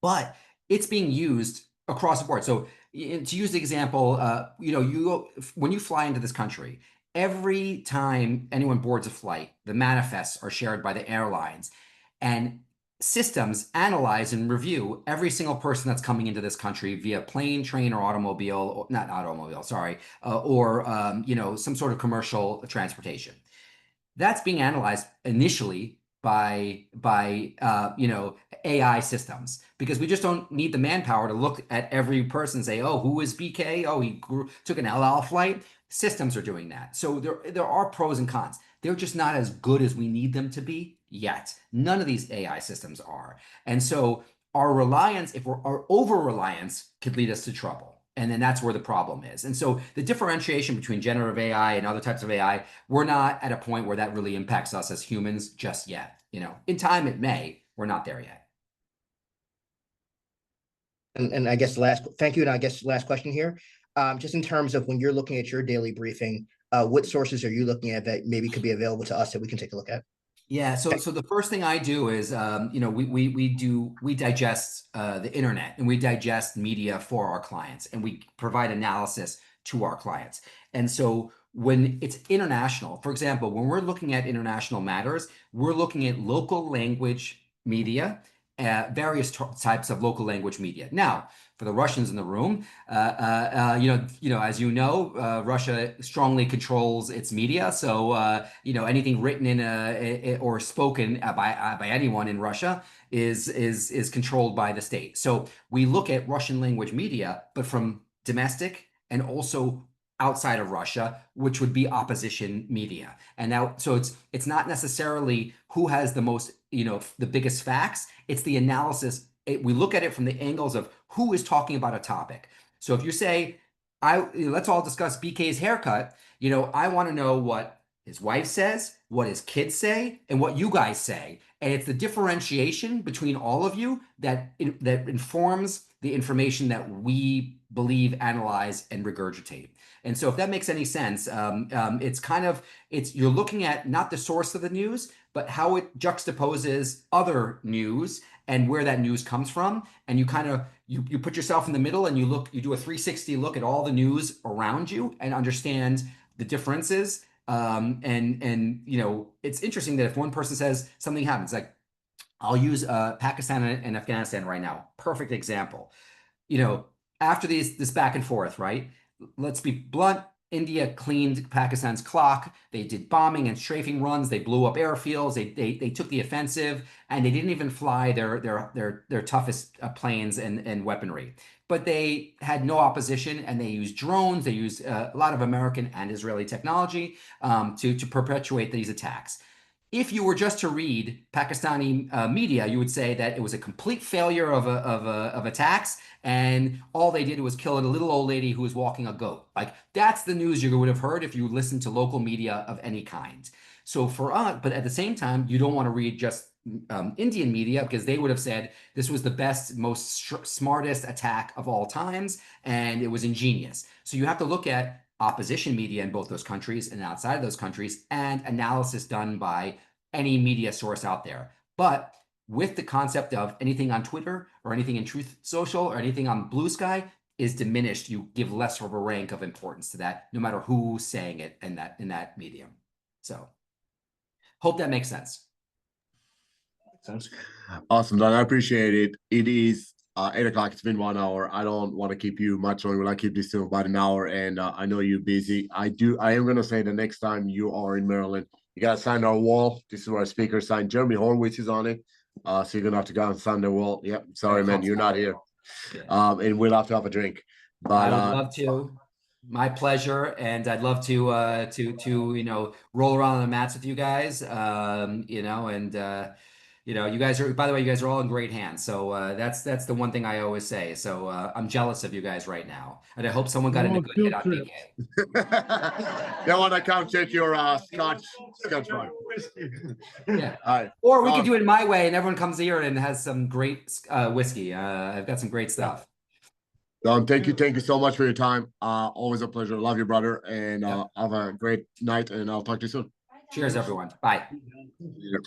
But it's being used across the board. So to use the example, when you fly into this country, every time anyone boards a flight, the manifests are shared by the airlines, and systems analyze and review every single person that's coming into this country via plane, train, or automobile, not automobile, sorry, or some sort of commercial transportation. That's being analyzed initially by AI systems, because we just don't need the manpower to look at every person and say, oh, who is BK? Oh, he took an El Al flight. Systems are doing that. So there are pros and cons. They're just not as good as we need them to be yet. None of these AI systems are. And so our over-reliance could lead us to trouble. And then that's where the problem is. And so the differentiation between generative AI and other types of AI, we're not at a point where that really impacts us as humans just yet. You know, in time it may. We're not there yet. And I guess thank you. And I guess last question here, just in terms of when you're looking at your daily briefing, what sources are you looking at that maybe could be available to us that we can take a look at? Yeah, so the first thing I do is, you know, we digest the internet and we digest media for our clients and we provide analysis to our clients. And so when it's international, for example, when we're looking at international matters, we're looking at local language media, various types of local language media. Now, for the Russians in the room, as you know, Russia strongly controls its media. So, you know, anything written in or spoken by anyone in Russia is controlled by the state. So we look at Russian language media, but from domestic and also outside of Russia, which would be opposition media. And now, so it's not necessarily who has the most, you know, the biggest facts. It's the analysis. We look at it from the angles of who is talking about a topic. So if you say, let's all discuss BK's haircut, you know, I want to know what his wife says, what his kids say, and what you guys say. And it's the differentiation between all of you that informs the information that we believe, analyze, and regurgitate. And so if that makes any sense, you're looking at not the source of the news, but how it juxtaposes other news and where that news comes from. And you kind of, you put yourself in the middle and you do a 360 look at all the news around you and understand the differences. And you know, it's interesting that if one person says something happens, like I'll use Pakistan and Afghanistan right now, perfect example. You know, after this back and forth, right? Let's be blunt. India cleaned Pakistan's clock. They did bombing and strafing runs. They blew up airfields. They took the offensive, and they didn't even fly their toughest planes and weaponry. But they had no opposition, and they used drones. They used a lot of American and Israeli technology to perpetuate these attacks. If you were just to read Pakistani media, you would say that it was a complete failure of attacks, and all they did was kill a little old lady who was walking a goat. Like, that's the news you would have heard if you listened to local media of any kind. So for us, but at the same time, you don't want to read just Indian media, because they would have said this was the best, most smartest attack of all times, and it was ingenious. So you have to look at opposition media in both those countries and outside of those countries, and analysis done by any media source out there. But with the concept of anything on Twitter or anything in Truth Social or anything on Blue Sky is diminished, you give less of a rank of importance to that, no matter who's saying it in that medium. So hope that makes sense. Awesome, Don. I appreciate it. It is 8 o'clock. It's been 1 hour. I don't want to keep you much longer. We'll keep this to about an hour, and I know you're busy. I am going to say the next time you are in Maryland, you got to sign our wall. This is where our speaker signed. Jeremy Horowitz is on it. So you're going to have to go and sign the wall. Yep. Sorry, man. You're not here. Yeah. And we'll have to have a drink. But I would love to. My pleasure, and I'd love to you know, roll around on the mats with you guys. You know, and you know, you guys are, by the way, you guys are all in great hands. So that's the one thing I always say. So I'm jealous of you guys right now, and I hope someone got in a good hit on BK. They want to come take your scotch fun. Yeah. All right. Or we could do it my way, and everyone comes here and has some great whiskey. I've got some great stuff. Don, thank you so much for your time. Always a pleasure. Love you, brother, and have a great night. And I'll talk to you soon. Cheers, everyone. Bye. Yeah.